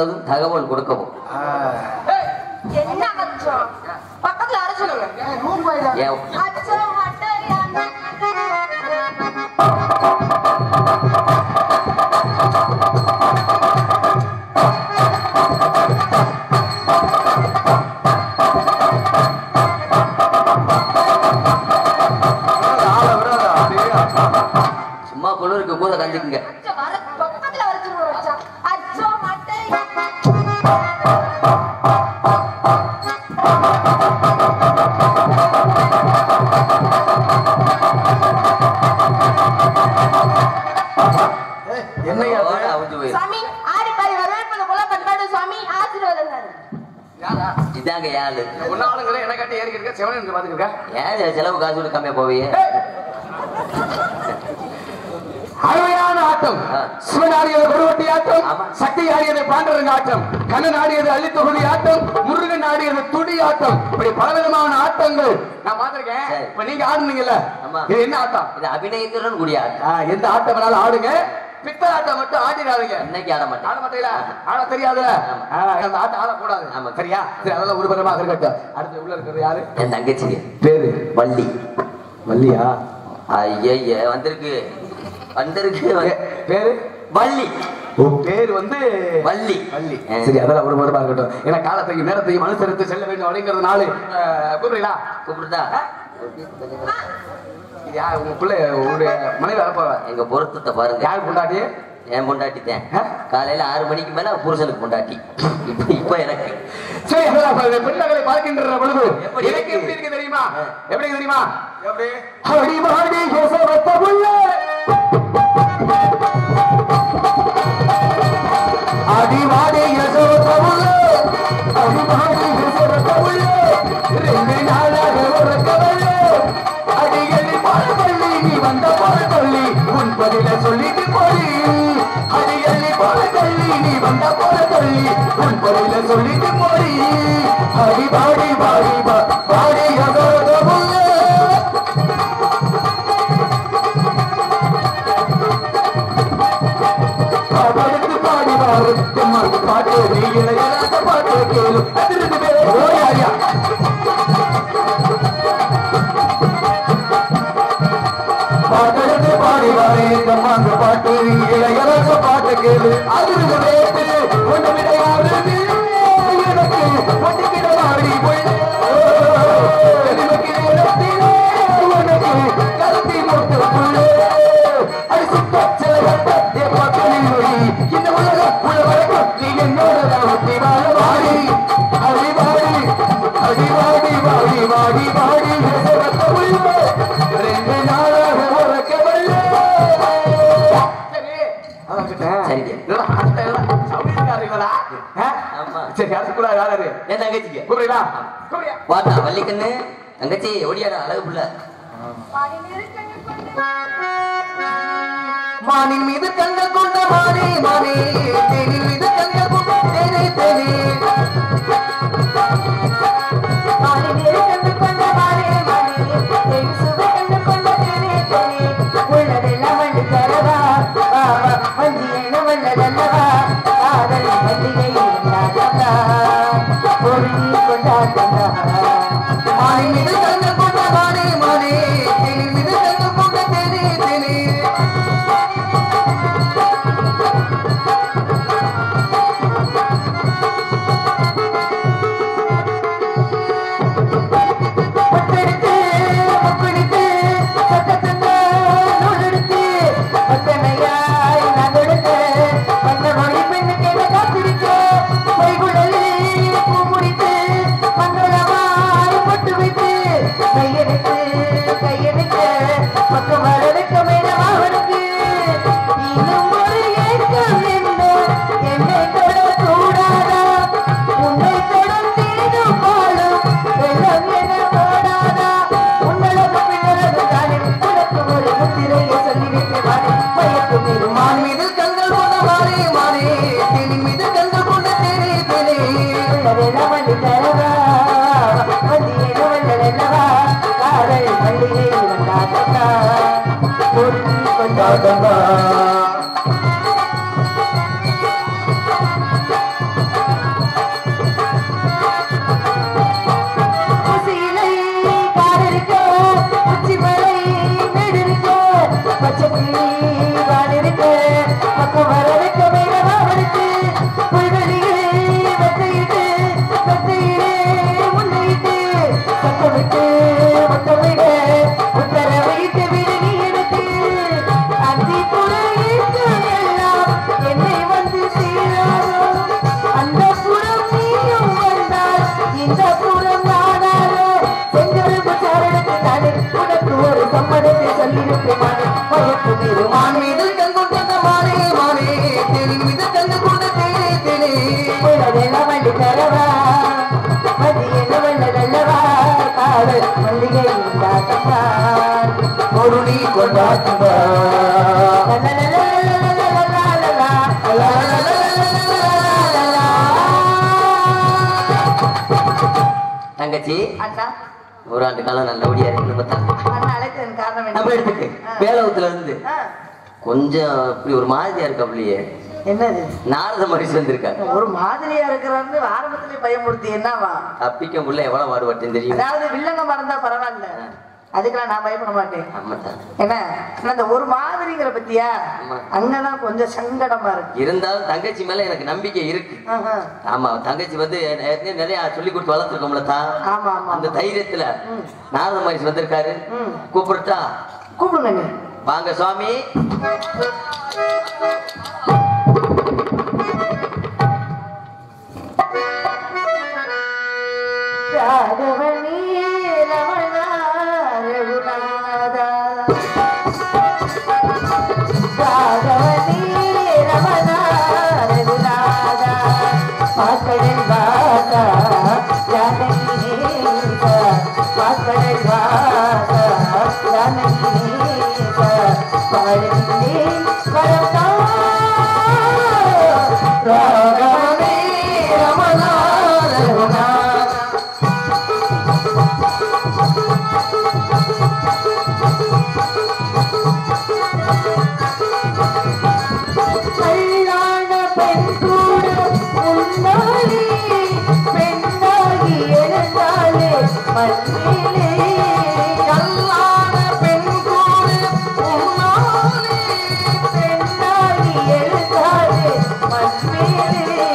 நடந்ததும் தகவல் கொடுக்கவும். என்ன மச்சான் பக்கத்துல வர சொல்லுங்க. சும்மா குளிருக்கு கூட கண்டுக்குங்க. பக்கத்துல வர சொல்லுங்க மச்சான். அச்சோ மட்டை சாமி ஆடி பாடி வரவேற்பது போல பண்பாடு சுவாமி ஆசீர்வாதம். இதாங்க யாரு ஒன்னாளுங்கிற என்ன காட்டி ஏறி இருக்க செவனன் பாத்துக்க ஏன் செலவு காசு கொடுக்காம போவீங்க? அருமையான ஆட்டம். சிவன் ஆடியது கொடுவட்டி ஆட்டம், சக்தி ஆடியது பாண்டரங்க ஆட்டம், கண்ணன் ஆடியது அள்ளி தொகுதி ஆட்டம், முருகன் ஆடியது துடி ஆட்டம். இப்படி பலவிதமான ஆட்டங்கள் நான் பாத்திருக்கேன். இப்ப நீங்க ஆடுனீங்கல்ல, இது என்ன ஆட்டம்? இது அபிநயத்துடன் கூடிய ஆட்டம். எந்த ஆட்டம் வேணாலும் ஆடுங்க, பித்தளை ஆட்டம் மட்டும் ஆடிடாதீங்க. இன்னைக்கு ஆட மாட்டேன். ஆட மாட்டீங்களா? ஆட தெரியாதுல, அந்த ஆட்டம் ஆடக்கூடாது. ஆமா சரியா? சரி, அதெல்லாம் ஒரு பரமாக இருக்கட்டும். அடுத்து உள்ள இருக்கிறது யாரு? என் தங்கச்சி பேரு வள்ளி. வள்ளியா? ஐய வந்திருக்கு வந்திருக்கு. பேரு வள்ளி. பேரு வந்து வள்ளி. வள்ளி. சரி, அதெல்லாம் ஒரு பரமாக இருக்கட்டும். ஏன்னா காலத்தையும் நேரத்தையும் அனுசரித்து செல்ல வேண்டும் அப்படிங்கிறதுனால கூப்பிடுறீங்களா? கூப்பிடுதா? யார் உங்க பிள்ளை? உங்களுடைய மனைவி வரப்போவா? எங்க பொருத்தத்தை பாருங்க. யார் பொண்டாட்டி? என் பொண்டாட்டித்தேன். காலையில 6 மணிக்கு மேல புருஷனுக்கு பொண்டாட்டி. இப்ப எனக்கு சரி, பெண்களை பார்க்கின்ற பொழுது எனக்கு எப்படி இருக்கு தெரியுமா? எப்படி தெரியுமா? எப்படி அடிவாடி யோசவத்த புள்ள, அடிவாடி யோசவத்த புள்ள, அடிவாடி யோசவத்த புள்ள, ரெண்டு நாளாக ஒரு கவலை, அடியடி பாடப்பள்ளி நீ வந்த பாடப்பள்ளி உன் பதில சொல்லிட்டு போய், அடியடி பாடப்பள்ளி நீ வந்த பாடப்பள்ளி உன் பதில சொல்லிட்டு போய், அடிவாடி வாடி வாடி யோசவத்த புள்ள. பாட்டு நீ இளையராஜ பாட்டு கேளு பாட்டு பாடி வாரே தம்மாங்க பாட்டு நீ இளையராஜ பாட்டு கேளு அதிர்ந்து வேட்டு ஒன்று விடையாறு எனக்கு ஒன்று கிடவாடி உனக்கு கருத்தி மூட்டு புள்ளே அது சுத்த சில பாட்டு இந்த உலக உள்ள வரைக்கும் நீ என்னோட ஒட்டி வாழ வாடி அடிவாடி அடிவாடி வாடி வாடி வாடி ரெண்டு நாளாக உறக்க சரி, அதுக்குள்ள யாரு? என் தங்கச்சிக்கு கூப்பிடுறீங்களா? வாட்டா வள்ளிக்கண்ணு தங்கச்சி ஓடியாடா அழகு புள்ள. மானின் மீது கண்கள் கொண்ட மானே மானே, தேனின் மீது கண்கள் கொண்ட தேனே தேனே, மானே மீது கண்கள் கொண்ட மானே மானே, தேன் சுவை கண்கள் கொண்ட தேனே தேனே, உள்ளதெல்லாம் வந்து தரவா வஞ்சி என்ன வல்லதல்லவா, காதல் வள்ளியை கொண்டாடா ஒரு நீ கொண்டாடா. மானின் மீது கண்கள் கொண்ட மானே மானே, தேனின் மீது கண்கள் கொண்ட தேனே தேனே, உள்ளதெல்லாம் வண்டி தரவா மதியன வல்லதல்லவா காதல் மல்லிகை உண்டாக்கம்மா ஒரு நீ கொண்டாட்டுவா தங்கச்சி அண்ணா ஒரு ஆண்டு காலம் நல்லபடியா இருக்கு அண்ணா அழைத்ததன் காரணம் நம்ம எடுத்துக்கு வேலவத்துல இருந்து கொஞ்சம் இப்படி ஒரு மாதிரியா இருக்கு அப்படியே என்னது நாரத மனுஷன் வந்திருக்காங்க ஒரு மாதிரியா இருக்கிறான்னு ஆரம்பத்திலே பயமுறுத்தி என்னவா தப்பிக்க முடியல எவ்வளவு மாறுபட்டேன்னு தெரியும் அதாவது வில்லங்க மறந்தா பரவாயில்ல அதுக்கெல்லாம் நான் பயப்பட மாட்டேன் என்ன அந்த ஒரு மாதிரிங்கிற பத்தியா அங்கதான் கொஞ்சம் சங்கடமா இருக்கு இருந்தாலும் தங்கச்சி மேல எனக்கு நம்பிக்கை இருக்கு ஆமா தங்கச்சி வந்து நிறைய சொல்லி கொடுத்து வளர்த்துருக்கோம்ல தான் ஆமா ஆமா அந்த தைரியத்துல நாரத மனுஷன் வந்திருக்காரு கூப்பிடுட்டா கூப்பிடுங்க நீ வாங்க சுவாமி ராகவனி ரமணா ரகுநாதா ராகவனி ரமணா ரகுநாதா பாக்கடல் வாசா ஜானகி நேசா பாக்கடல் வாசா ஜானகி நேசா பாடலிலே வரதா ராகவனி ரமணா ரகுநாதா கல்லான பெண் கூட முன்னாலே பெண்ணாகி எழுந்தாலே மண்ணிலே கல்லான பெண் கூட முன்னாலே பெண்ணாகி எழுந்தாலே மண்ணிலே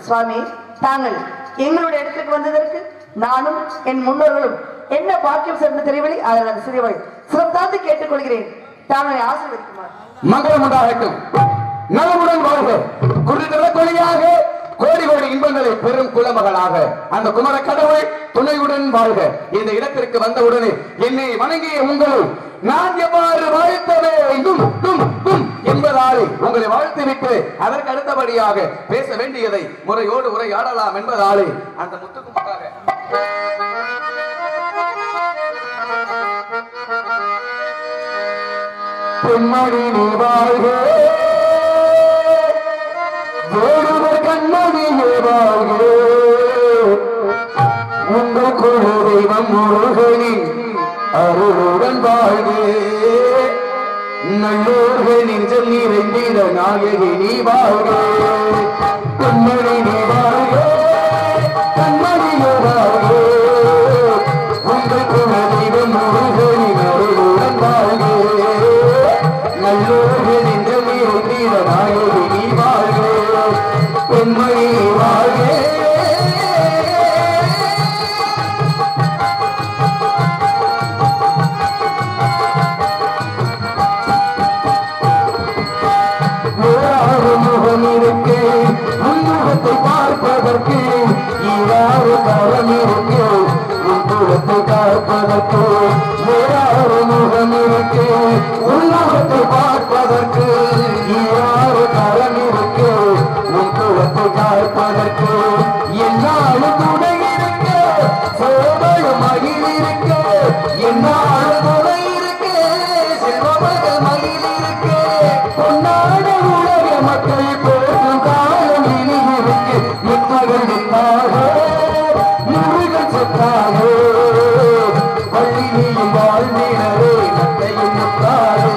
சுவாமி தாங்கள் எங்களுடைய இடத்துக்கு வந்ததற்கு நானும் என் முன்னோர்களும் என்ன பாக்கியம் சேர்ந்த தெரியவில்லை அதனால் சிறியவள் சிறப்பாக கேட்டுக்கொள்கிறேன் தாங்களை ஆசீர்வதிக்குமாறு மங்களம் உண்டாகட்டும் நலமுடன் வாழ்க குறித்த கொலியாக கோடி கோடி இன்பங்களை பெரும் குலமகளாக அந்த குமர கடவுள் துணையுடன் வாழ்க. இந்த இடத்திற்கு வந்தவுடனே என்னை வணங்கிய உங்களும் நான் எவ்வாறு வாழ்த்த வேண்டும் என்பதால் உங்களை வாழ்த்துவிட்டு அதற்கு அடுத்தபடியாக பேச வேண்டியதை முறையோடு உரையாடலாம் என்பதாலே அந்த முத்துக்குமுக்காக பெண்மணி நீ வாழ்க வேடுவர் கண்மணியே வாழ்க உங்கள் குழு தெய்வம் முருகனின் அருளுடன் வாழ்க நல்லோர்களின் சொல்லி வெந்திட நாயகி நீ வாழ்க பெண்மணி நீ வாழ்க கண்மணியே வாழ்க முன்முகத்தை காப்பதற்கு வேறாறு முகம் இருக்கு உள்முகத்தை பார்ப்பதற்கு ஈராறு களம் இருக்கு முன்முகத்தை காப்பதற்கு என்னாலும் துணை இருக்கு சோபையும் மகிழ் இருக்கு என்னாலும் துணை இருக்கு செல்வமகள் மகிழ் இருக்கு பொன்னாட உலக மக்கள் போற்றும் காலம் இனி இருக்கு முத்தகள் நின்றாக முருகன் சொத்தாக பள்ளியும் வாழ்ந்திடவே நத்தையும் முத்தாது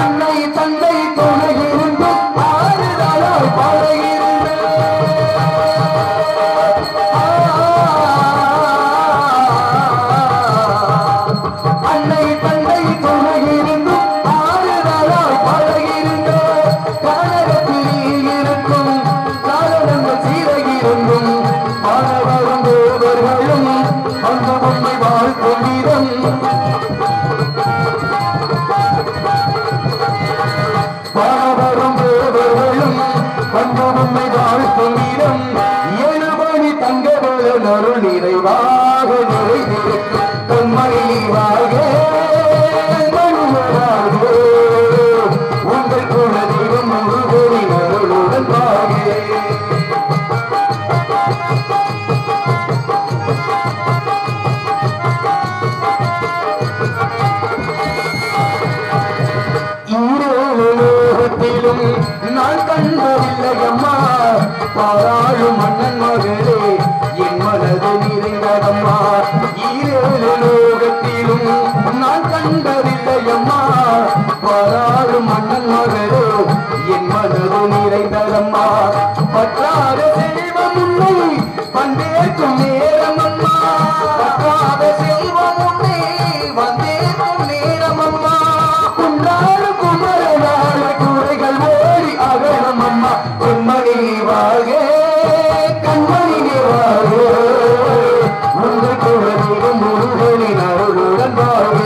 அன்னை தந்தை துணை இருந்தும் ஆறுதலாய் பாடுகிறது அன்னை தந்தை துணை இருந்தும் ஆறுதலாய் பாடுகிறது காலகத்தில் இருக்கும் காலங்கள் சீரகிருந்தும் மாணவரும் தேவர்களும் அந்த உண்மை வாழ்க்கும் வீரம் பாவரும் தேவர்களும் அந்த உண்மை வாழ்க்கும் வீரம் 7 மணி தங்கவேல அருள் நிறைவாக நிறைந்திருக்கும் கண்மணி வாழ்க மனுமராக உங்கள் குலதெய்வம் முருகனின் அருளுடன் வாழ்க ஈரோகத்திலும் நான் கண்டதில்லை அம்மா பாராளும் மன்னன் மகளே என் மனது நிறைந்ததம்மா ஈரோகத்திலும் நான் கண்டதில்லை அம்மா பாராளும் மன்னன் மகளே என் மனது நிறைந்ததம்மா பற்றாத செல்வம் உன்னை வந்தேற்கும் நேரம் அம்மா பற்றாத செல்வம் உன்னை வந்தேற்கும் நேரம் அம்மா குண்டாடு குமரனால குறைகள் ஓடி அகலம் அம்மா கண்மணி வாழ்க கண்மணி வாழ்க உங்கள் குலதெய்வம் முருகனின் அருளுடன் வாழ்க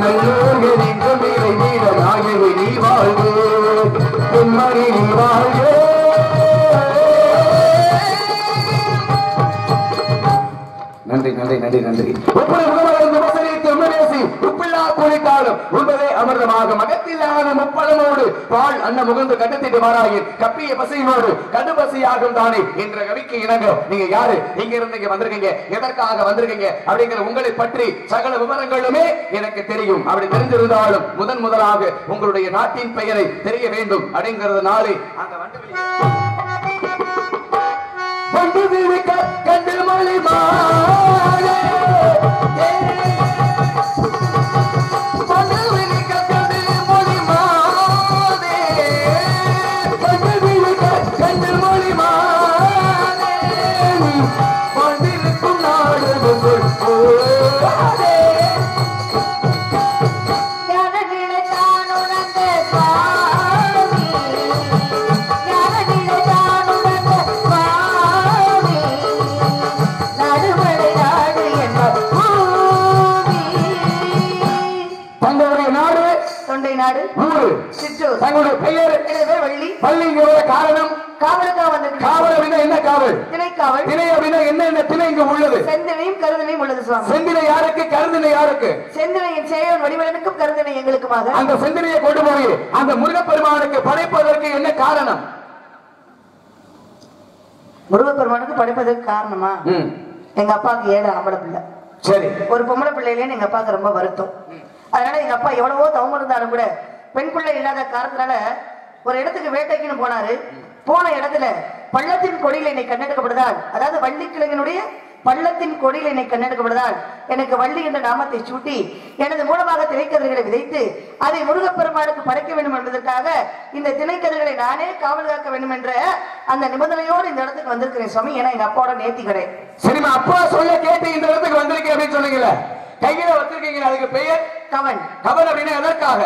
நல்லோர்கள் என்றும் இறைவீரனாகவே நீ வாழ்க கண்மணி வாழ்க நன்றி நன்றி நன்றி நன்றி உப்பில்லா கூலிக்காலும் உண்பதே அமிர்தமாக மகத்தில்லாத முப்பழமோடு பால் அன்ன முகந்து கட்டத்திட்டு மாறாயின் கப்பிய பசையோடு கடுபசையாகும் தானே என்ற கவிக்கு இணங்க நீங்க யாரு இங்க இருந்து இங்க வந்திருக்கீங்க எதற்காக வந்திருக்கீங்க அப்படிங்கிற உங்களை பற்றி சகல விவரங்களுமே எனக்கு தெரியும் அப்படி தெரிஞ்சிருந்தாலும் முதலாக உங்களுடைய நாட்டின் பெயரை தெரிய வேண்டும் அப்படிங்கிறதுனாலே அந்த வண்டு கண்டில் மொழி மாலே தங்களுடைய பெயர் வள்ளி பள்ளிங்கிற காரணம் காவலுக்காக வந்தது. காவல் அப்படின்னா என்ன காவல்? திணைக்காவல். திணை அப்படின்னா என்ன திணை இங்க உள்ளது? செந்தினையும் கருதினையும் உள்ளது சுவாமி. செந்தினை யாருக்கு? கருதினை யாருக்கு? செந்தினையின் சேவன் வடிவனுக்கும் கருதினை எங்களுக்குமாக. அந்த செந்தினையை கொண்டு போய் அந்த முருகப்பெருமானுக்கு படைப்பதற்கு என்ன காரணம்? முருகப்பெருமானுக்கு படைப்பதற்கு காரணமா? எங்க அப்பாவுக்கு 7 ஆம்பளை பிள்ளை. சரி. ஒரு பொம்பளை பிள்ளையிலேன்னு எங்க அப்பாவுக்கு ரொம்ப வருத்தம். அதனால எங்க அப்பா எவ்வளவோ தவம் இருந்தாலும் கூட பெண் பிள்ளை இல்லாத காரணத்தினால ஒரு இடத்துக்கு வேட்டைக்குன்னு போனாரு. போன இடத்துல பள்ளத்தின் கொடியில் என்னை கண்ணெடுக்கப்படுதால், அதாவது வள்ளிக்கிழங்கனுடைய பள்ளத்தின் கொடியில் என்னை கண்ணெடுக்கப்படுதால் எனக்கு வள்ளி என்ற நாமத்தை சூட்டி எனது மூலமாக திணைக்கதிர்களை விதைத்து அதை முருகப்பெருமானுக்கு படைக்க வேண்டும் என்பதற்காக இந்த திணைக்கதிர்களை நானே காவல் காக்க வேண்டும் என்ற அந்த நிபந்தனையோடு இந்த இடத்துக்கு வந்திருக்கிறேன் சுவாமி. ஏன்னா எங்க அப்பாவோட நேர்த்தி கடை. சரிமா, அப்பா சொல்ல கேட்டு இந்த இடத்துக்கு வந்திருக்கேன் அப்படின்னு சொன்னீங்கல்ல, கையில வச்சிருக்கீங்க, அதுக்கு பெயர் கவன். கவன் அப்படின்னா எதற்காக?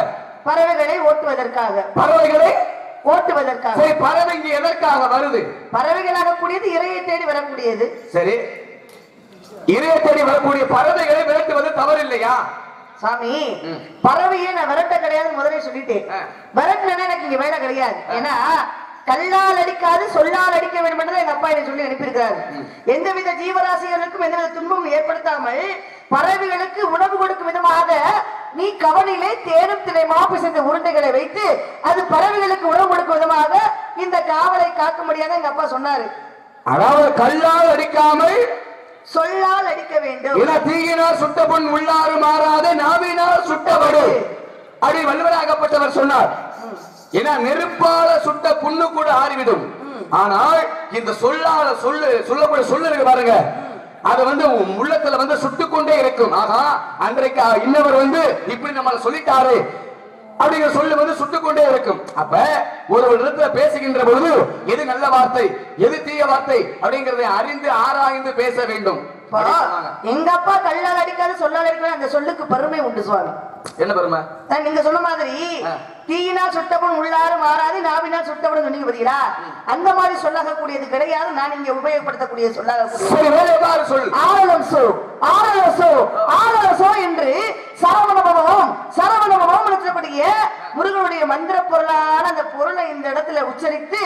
பறவைகளை ஓட்டுவதற்காக. பறவைகளை ஓட்டுவதற்காக. சரி, பறவை இங்க எதற்காக வருது? பறவைகளாக கூடியது இரையை தேடி வரக்கூடியது. சரி, இரையை தேடி வரக்கூடிய பறவைகளை விரட்டுவது தவறு இல்லையா? சாமி பறவையே நான் விரட்ட கிடையாது முதலே சொல்லிட்டேன். விரட்டினா எனக்கு இங்க வேலை கிடையாது. ஏன்னா கல்லால் அடிக்காது சொல்லால் அடிக்க வேண்டும் என்று எங்க அப்பா என்னை சொல்லி அனுப்பியிருக்கிறார். எந்தவித ஜீவராசிகளுக்கும் எந்தவித துன்பமும் ஏற்படுத்தாமல் பறவைகளுக்கு உணவு கொடுக்கும் விதமாக நீ கவனிலே தேனும் திணைமா பிசைந்த உருண்டைகளை வைத்து அது பறவைகளுக்கு உணவு கொடுக்கும் விதமாக இந்த காவலை காக்கும்படியாக எங்க அப்பா சொன்னாரு. அதாவது கல்லால் அடிக்காமல் சொல்லால் அடிக்க வேண்டும். தீயினால் சுட்ட பொன் உள்ளாறு மாறாத நாவினால் சுட்டபடு அப்படி வள்ளுவராகப்பட்டவர் சொன்னார். ஏன்னா நெருப்பால சுட்ட புண்ணு கூட ஆறிவிடும். ஆனால் இந்த சொல்லால சொல்லக்கூடிய சொல்லு இருக்கு பாருங்க, அது உள்ளத்துல சுட்டுக்கொண்டே இருக்கும். ஆகா அன்றைக்கு இன்னவர் இப்படி நம்மள சொல்லிட்டாரு அப்படிங்கிற சொல்லு சுட்டுக்கொண்டே இருக்கும். அப்ப ஒரு இடத்துல பேசுகின்ற பொழுது எது நல்ல வார்த்தை எது தீய வார்த்தை அப்படிங்கறதை அறிந்து ஆராய்ந்து பேச வேண்டும். எங்க அப்பா கல்லால் அடிக்காது சொல்லால் அடிக்காது அந்த சொல்லுக்கு பெருமை உண்டு சுவாமி. என்ன பெருமை? நீங்க சொன்ன மாதிரி தீயினால் சுட்டப்படும் உள்ளாறு மாறாது நாவினால் சுட்டப்படும் சொன்னீங்க பாத்தீங்களா, அந்த மாதிரி சொல்லக்கூடியது கிடையாது. நான் இங்க உபயோகப்படுத்தக்கூடிய என்று சரவணபவம் முருகனுடைய மந்திர பொருளான அந்த பொருளை இந்த இடத்துல உச்சரித்து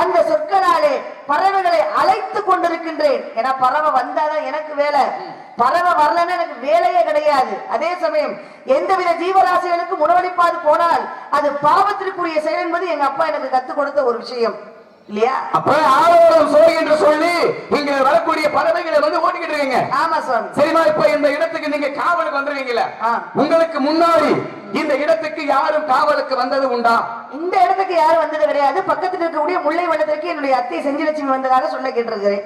அந்த சொற்களாலே பறவைகளை அழைத்து கொண்டிருக்கின்றேன். ஏன்னா பறவை வந்தாதான் எனக்கு வேலை, பறவை வரலன்னா எனக்கு வேலையே கிடையாது. அதே சமயம் எந்தவித ஜீவராசிகளுக்கு உணவளிப்பாது போனால் அது பாவத்திற்குரிய செயல் என்பது எங்க அப்பா எனக்கு கத்துக் கொடுத்த ஒரு விஷயம் இல்லையா? அப்ப ஆரோரம் சோய் என்று சொல்லி இங்க வரக்கூடிய பறவைகளை ஓட்டிக்கிட்டு இருக்கீங்க. ஆமா சுவாமி. சரிமா, இப்ப இந்த இடத்துக்கு நீங்க காவலுக்கு வந்துருவீங்களா? உங்களுக்கு முன்னாடி இந்த இடத்துக்கு யாரும் காவலுக்கு வந்தது உண்டா? இந்த இடத்துக்கு யாரும் வந்தது கிடையாது. பக்கத்தில் இருக்கக்கூடிய முல்லை வனத்திற்கு என்னுடைய அத்தை செஞ்சிலட்சுமி வந்ததாக சொல்ல கேட்டிருக்கிறேன்.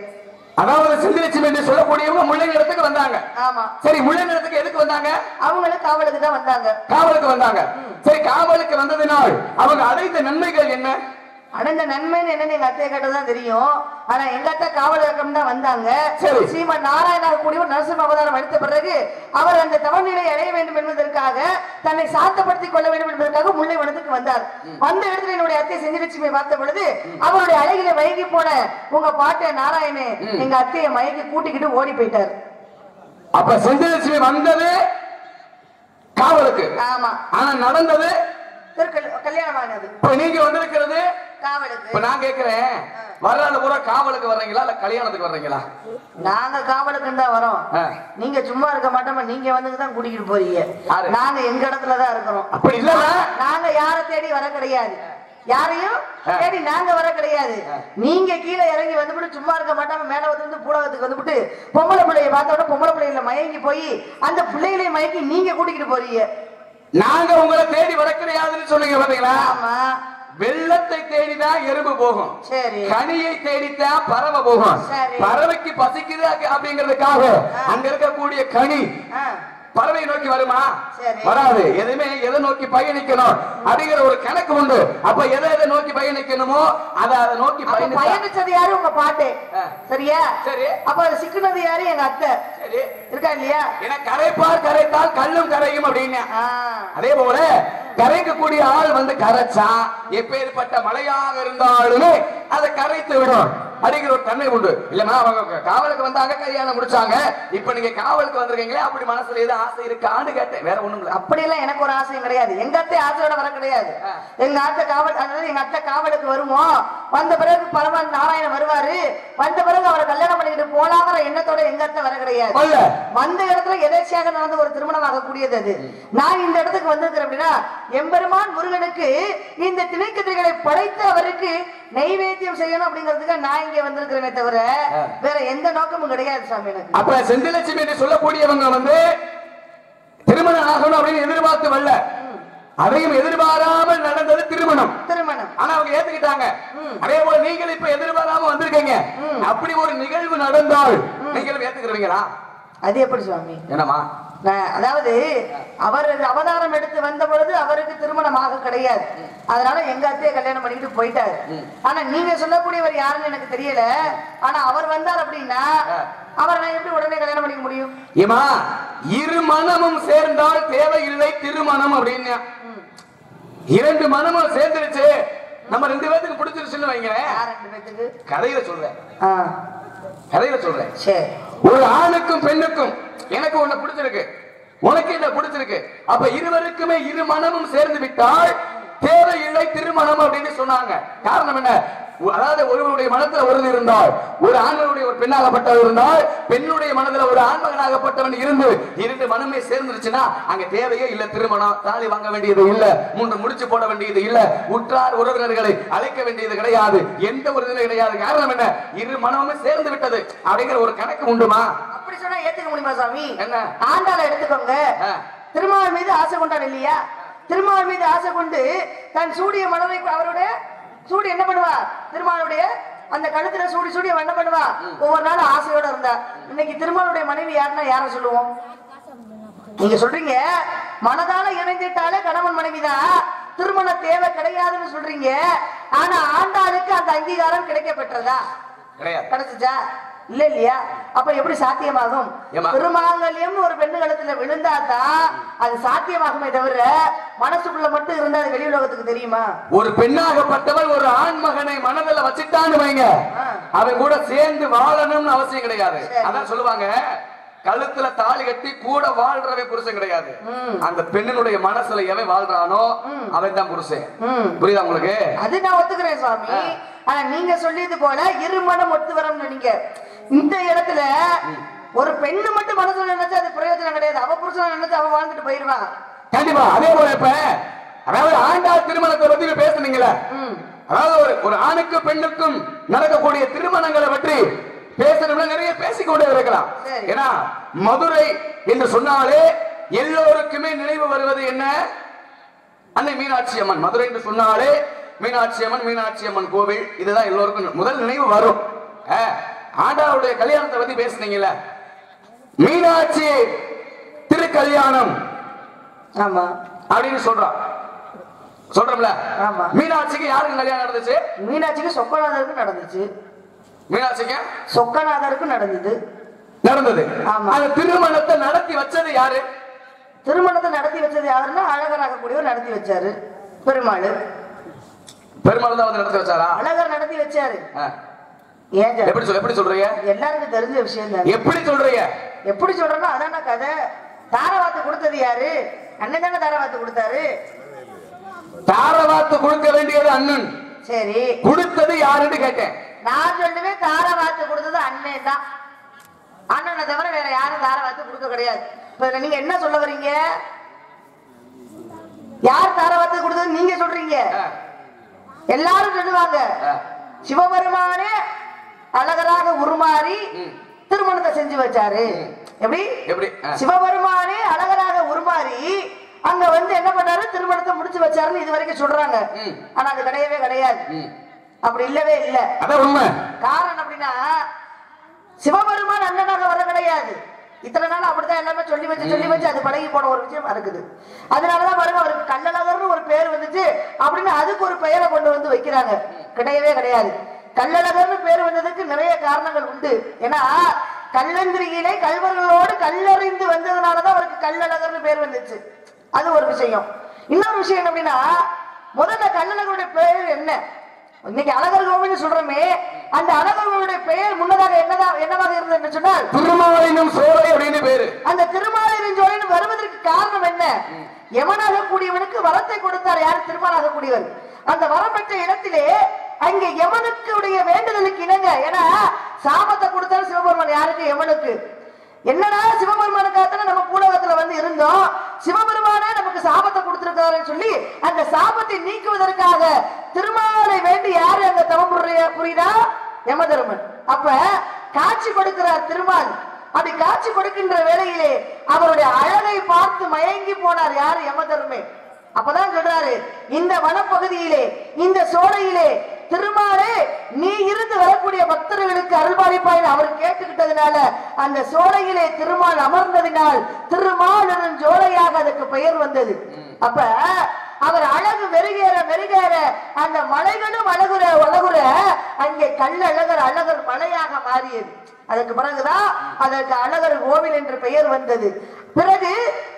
அதாவது செந்திலட்சுமி என்று சொல்லக்கூடியவங்க முல்லை நிலத்துக்கு வந்தாங்க. ஆமா. சரி, முல்லை நிலத்துக்கு எதுக்கு வந்தாங்க? அவங்களுக்கு காவலுக்கு தான் வந்தாங்க. காவலுக்கு வந்தாங்க. சரி, காவலுக்கு வந்ததினால் அவங்க அடைந்த நன்மைகள் என்ன? அடைந்த நன்மைன்னு என்னன்னு எங்க அத்தையை கேட்டதான் தெரியும். ஆனா எங்க அத்தை காவல் இயக்கம் தான் வந்தாங்க. ஸ்ரீமன் நாராயண கூடியவர் நரசிம்ம அவதாரம் அளித்த பிறகு அவர் அந்த தவநிலை அடைய வேண்டும் என்பதற்காக தன்னை சாந்தப்படுத்திக் கொள்ள வேண்டும் என்பதற்காக முல்லை வனத்துக்கு வந்தார். வந்த இடத்துல என்னுடைய அத்தை செஞ்சிலட்சுமியை பார்த்த பொழுது அவருடைய அழகில மயங்கி போன உங்க பாட்ட நாராயணே எங்க அத்தையை மயங்கி கூட்டிக்கிட்டு ஓடி போயிட்டார். அப்ப செஞ்சிலட்சுமி வந்தது காவலுக்கு. ஆமா. ஆனா நடந்தது கல்யாணமானது. இப்ப நீங்க வந்திருக்கிறது காவலுக்கு. இப்ப நான் கேக்குறேன், வரலாறு பூரா காவலுக்கு வர்றீங்களா இல்ல கல்யாணத்துக்கு வர்றீங்களா? நாங்க காவலுக்கு தான் வரோம். நீங்க சும்மா இருக்க மாட்டோமா, நீங்க வந்துதான் கூட்டிக்கிட்டு போறீங்க. நாங்க எங்க இடத்துலதான் இருக்கிறோம். அப்படி இல்ல, நாங்க யாரை தேடி வர கிடையாது, யாரையும் தேடி நாங்க வர கிடையாது. நீங்க கீழே இறங்கி வந்துட்டு சும்மா இருக்க மாட்டாம மேல வந்து பூலகத்துக்கு வந்துட்டு பொம்பளை பிள்ளைய பார்த்தோட பொம்பளை பிள்ளைகளை மயங்கி போய் அந்த பிள்ளைகளையும் மயங்கி நீங்க கூட்டிக்கிட்டு போறீங்க. நாங்க உங்களை தேடி வர கிடையாதுன்னு சொல்லுங்க பாத்தீங்களா? ஆமா. வெள்ளத்தை தேடிதான் எறும்பு போகும், சரி. கனியை தேடித்தான் பறவை போகும். பறவைக்கு பசிக்குது அப்படிங்கிறதுக்காக அங்க இருக்கக்கூடிய கனி பறவை நோக்கி வருமா? வராது. எதுவுமே எதை நோக்கி பயணிக்கணும் அப்படிங்கிற ஒரு கணக்கு உண்டு. அப்ப எதை நோக்கி பயணிக்கணுமோ அதை நோக்கி பயணிச்சது யாரு? உங்க பாட்டு. சரியா? சரி. அப்ப அது சிக்குனது யாரு? எங்க அத்தை. சரி இருக்கா இல்லையா? ஏன்னா கரைப்பார் கரைத்தால் கல்லும் கரையும் அப்படின்னு. அதே போல கரைக்கக்கூடிய ஆள் கரைச்சா எப்பேற்பட்ட மழையாக இருந்தாலுமே அதை கரைத்து விடும் அப்படிங்கிற ஒரு தன்மை உண்டு. இல்லமா அவங்க காவலுக்கு வந்தாங்க, கல்யாணம் முடிச்சாங்க, இப்ப நீங்க காவலுக்கு வந்திருக்கீங்களே, அப்படி மனசுல ஏதோ ஆசை இருக்கான்னு கேட்டேன். வேற ஒண்ணும் இல்ல. அப்படி எல்லாம் எனக்கு ஒரு ஆசையும் கிடையாது. எங்க அத்தை ஆசையோட வர கிடையாது. எங்க அத்தை காவல், அதாவது எங்க அத்தை காவலுக்கு வருவோம். வந்த பிறகு பரவாயில்ல நாராயணன் வருவாரு, வந்த பிறகு அவரை கல்யாணம் பண்ணிக்கிட்டு போலாங்கிற எண்ணத்தோட எங்க அத்தை வர கிடையாது. வந்த இடத்துல எதேச்சியாக நடந்த ஒரு திருமணம் ஆகக்கூடியது அது. நான் இந்த இடத்துக்கு வந்திருக்கிறேன் அப்படின்னா எம்பெருமான் முருகனுக்கு இந்த திணைக்கதிர்களை படைத்து அவருக்கு நைவேத்தியம் செய்யணும் அப்படிங்கிறதுக்கு நான் இங்க வந்திருக்கிறேனே தவிர வேற எந்த நோக்கமும் கிடையாது சாமி எனக்கு. அப்ப செந்திலட்சுமி என்று சொல்லக்கூடியவங்க திருமணம் ஆகணும் அப்படின்னு எதிர்பார்த்து வரல, அதையும் எதிர்பாராமல் நடந்தது திருமணம். ஆனா அவங்க ஏத்துக்கிட்டாங்க. அதே போல நீங்கள் இப்ப எதிர்பாராம வந்திருக்கீங்க. அப்படி ஒரு நிகழ்வு நடந்தால் நீங்களும் ஏத்துக்கிறீங்களா? அது எப்படி சுவாமி? என்னமா? அதாவது அவர் அவதாரம் எடுத்து வந்த பொழுது அவருக்கு திருமணம் ஆக கிடையாது. அதனால எங்க அத்தையை கல்யாணம் பண்ணிக்கிட்டு போயிட்டாரு. ஆனா நீங்க சொல்லக்கூடியவர் யாருன்னு எனக்கு தெரியல. ஆனா அவர் வந்தார் அப்படின்னா அவரை நான் எப்படி உடனே கல்யாணம் பண்ணிக்க முடியும்? ஏமா, இரு மனமும் சேர்ந்தால் தேவையில்லை திருமணம் அப்படின்னு. இரண்டு மனமும் சேர்ந்துருச்சு, நம்ம ரெண்டு பேத்துக்கு பிடிச்சிருச்சுன்னு வைங்க. கதையில சொல்றேன், கதையில சொல்றேன். ஒரு ஆணுக்கும் பெண்ணுக்கும் எனக்கு ஒண்ணு பிடிச்சிருக்கு, உனக்கு என்ன பிடிச்சிருக்கு. அப்ப இருவருக்குமே இரு மனமும் சேர்ந்து விட்டால் தேவையில்லை திருமணம் அப்படின்னு சொன்னாங்க. காரணம் என்ன? அதாவது ஒருவருடைய மனத்துல ஒரு இருந்தால், ஒரு ஆண்களுடைய ஒரு பெண்ணாகப்பட்டவர் இருந்தால், பெண்ணுடைய மனதுல ஒரு ஆண்மகனாகப்பட்டவன் இருந்து மனமே சேர்ந்துருச்சுன்னா அங்க தேவையே இல்ல திருமணம். தாலி வாங்க வேண்டியது இல்ல, 3 முடிச்சு போட வேண்டியது இல்ல, உற்றார் உறவினர்களை அழைக்க வேண்டியது கிடையாது, எந்த ஒரு இதுல கிடையாது. காரணம் என்ன? இரு மனமும் சேர்ந்து விட்டது அப்படிங்கிற ஒரு கணக்கு உண்டுமா? அப்படி சொன்னா ஏத்துக்க முடியுமா சாமி? என்ன ஆண்டாள எடுத்துக்கோங்க. திருமால் மீது ஆசை கொண்டான் இல்லையா? திருமால் மீது ஆசை கொண்டு தன் சூடிய மனதை அவருடைய சூடி என்ன பண்ணுவா? திருமாலுடைய அந்த கழுத்துல சூடி என்ன பண்ணுவா? ஒவ்வொரு நாளும் ஆசையோட இருந்தா. இன்னைக்கு திருமாலுடைய மனைவி யாருன்னா யார சொல்லுவோம்? நீங்க சொல்றீங்க மனதால இணைந்துட்டாலே கணவன் மனைவிதான், திருமண தேவை கிடையாதுன்னு சொல்றீங்க. ஆனா ஆண்டாளுக்கு அந்த அங்கீகாரம் கிடைக்க பெற்றதா? கிடைச்சுச்சா? இல்ல இல்லையா? அப்ப எப்படி சாத்தியமாகும்? திருமாங்கல்யம் ஒரு பெண்ணு கழுத்துல விழுந்தாதான் அது சாத்தியமாகுமே தவிர மனசுக்குள்ள மட்டும் இருந்தா அது வெளி உலகத்துக்கு தெரியுமா? ஒரு பெண்ணாகப்பட்டவர் ஒரு ஆண் மகனை மனதில் வச்சுட்டான்னு வைங்க, அவன் கூட சேர்ந்து வாழணும்னு அவசியம் கிடையாது. அதான் சொல்லுவாங்க, கழுத்துல தாலி கட்டி கூட வாழ்றவே புருஷன் கிடையாது. அந்த பெண்ணினுடைய மனசுல எவன் வாழ்றானோ அவன் தான் புருஷன். புரியுதா உங்களுக்கு? அது நான் ஒத்துக்கிறேன் சுவாமி. ஆனா நீங்க சொல்லியது போல இருமணம் ஒத்து வரும். நீங்க இந்த இடத்துல ஒரு பெண்ணு மட்டும் மனசுல நினைச்சா அது பிரயோஜனம் கிடையாது. அவ புருஷன் நினைச்சு அவ வாழ்ந்துட்டு போயிருவான். கண்டிப்பா. அதே போல இப்ப அதாவது ஆண்டாள் திருமணத்தை பத்தி பேசுனீங்களா? அதாவது ஒரு ஆணுக்கு பெண்ணுக்கும் நடக்கக்கூடிய திருமணங்களை பற்றி பேசணும்னா நிறைய பேசிக்கொண்டே இருக்கலாம். ஏன்னா மதுரை என்று சொன்னாலே எல்லோருக்குமே நினைவு வருவது என்ன? அன்னை மீனாட்சி அம்மன். மதுரை என்று சொன்னாலே மீனாட்சி அம்மன், மீனாட்சி அம்மன் கோவில், இதுதான் எல்லோருக்கும் முதல் நினைவு வரும். ஆண்டாளுடைய கல்யாணத்தை பத்தி பேசுனீங்கல்ல, மீனாட்சி திருக்கல்யாணம் ஆமா அப்படின்னு சொல்றோம்ல. மீனாட்சிக்கு யாருக்கு கல்யாணம் நடந்துச்சு? மீனாட்சிக்கு சொக்கநாதருக்கு நடந்துச்சு. மீனாட்சிக்கு சொக்கநாதருக்கு நடந்தது. அந்த திருமணத்தை நடத்தி வச்சது யாரு? திருமணத்தை நடத்தி வச்சது யாருன்னா அழகராக கூடியவர் நடத்தி வச்சாரு. பெருமாள் தான் வந்து நடத்தி வச்சாரா? அழகர் நடத்தி வச்சாரு. எப்படி சொல்றீங்க? எல்லாருக்கும் தெரிஞ்ச விஷயம் தான். எப்படி சொல்றீங்க? எப்படி சொல்றேன்னா அதான் கதை. தாரவாத்து கொடுத்தது யாரு? அண்ணன் தானே தாரவாத்து கொடுத்தாரு. தாரவாத்து கொடுக்க வேண்டியது அண்ணன். சரி, கொடுத்தது யாருன்னு கேட்டேன். நான் சொல்லுவேன் தாரவாத்து கொடுத்தது அண்ணன் தான். அண்ணனை தவிர வேற யாரும் தாரவாத்து கொடுக்க கிடையாது. இப்ப நீங்க என்ன சொல்ல வரீங்க? யார் தாரவாத்து கொடுத்தது நீங்க சொல்றீங்க? எல்லாரும் சொல்லுவாங்க சிவபெருமானே அழகராக உருமாறி திருமணத்தை செஞ்சு வச்சாரு. எப்படி? சிவபெருமானே அழகராக உருமாறி அங்க வந்து என்ன பண்ணாரு? திருமணத்தை முடிச்சு வச்சாருன்னு இது வரைக்கும் சொல்றாங்க. ஆனா அது கிடையவே கிடையாது. அப்படி இல்லவே இல்ல. அதான் உண்மை. காரணம் அப்படின்னா சிவபெருமான் அண்ணனாக வர கிடையாது. இத்தனை நாள் அப்படித்தான் எல்லாமே சொல்லி வச்சு அது பழகி போன ஒரு விஷயம் இருக்குது. அதனாலதான் பாருங்க அவருக்கு கள்ளழகர்னு ஒரு பேர் வந்துச்சு அப்படின்னு அதுக்கு ஒரு பெயரை கொண்டு வந்து வைக்கிறாங்க. கிடையவே கிடையாது. கள்ளழகர்னு பேர் வந்ததுக்கு நிறைய காரணங்கள் உண்டு. ஏன்னா கல்லந்திரியிலே கல்வர்களோடு கல்லறிந்து வந்ததுனாலதான் அவருக்கு கள்ளழகர்னு பேர் வந்துச்சு. அது ஒரு விஷயம். இன்னொரு விஷயம் அப்படின்னா முதல்ல கள்ளழகருடைய பெயர் என்ன? இன்னைக்கு அழகர் கோவில் சொல்றோமே, அந்த அழகர்களுடைய பெயர் முன்னதாக என்னவாக இருந்தது என்று சொன்னால் திருமாலினும் சோலை அப்படின்னு பேரு. அந்த திருமாலினும் சோலைன்னு வருவதற்கு காரணம் என்ன? யமனாக கூடியவனுக்கு வரத்தை கொடுத்தார். யார்? திருமாலாக கூடியவர். அந்த வரம் பெற்ற இடத்திலே அங்கே யமனுக்கு வேண்டுதலுக்கு இணங்க, ஏன்னா சாபத்தை கொடுத்தாரு சிவபெருமான். யாருக்கு? யமனுக்கு. என்னன்னா சிவபெருமானுக்காக நம்ம பூலோகத்துல வந்து இருந்தோம், சிவபெருமானே நமக்கு சாபத்தை கொடுத்திருக்காருன்னு சொல்லி அந்த சாபத்தை நீக்குவதற்காக திருமாலை வேண்டி யாரு அங்க தவம் புரியுதா? யமதர்மன். அப்ப காட்சி கொடுக்கிறார் திருமால். அப்படி காட்சி கொடுக்கின்ற வேளையிலே அவருடைய அழகை பார்த்து மயங்கி போனார். யாரு? யமதர்மே. அப்பதான் சொல்றாரு, இந்த வனப்பகுதியிலே இந்த சோலையிலே திருமாலே நீ இருந்து வரக்கூடிய பக்தர்களுக்கு அருள்பாலிப்பாய் அவர் கேட்டுக்கிட்டதுனால அந்த சோலையிலே திருமால் அமர்ந்ததினால் திருமால் ஜோலையாக அதுக்கு பெயர் வந்தது. அப்ப அவர் அழகு மெருகேற அந்த மலைகளும் அழகுற அங்கே அழகர் மலையாக மாறியது. அதற்கு பிறகுதான் அதற்கு அழகர் கோவில் என்று பெயர் வந்தது. பிறகு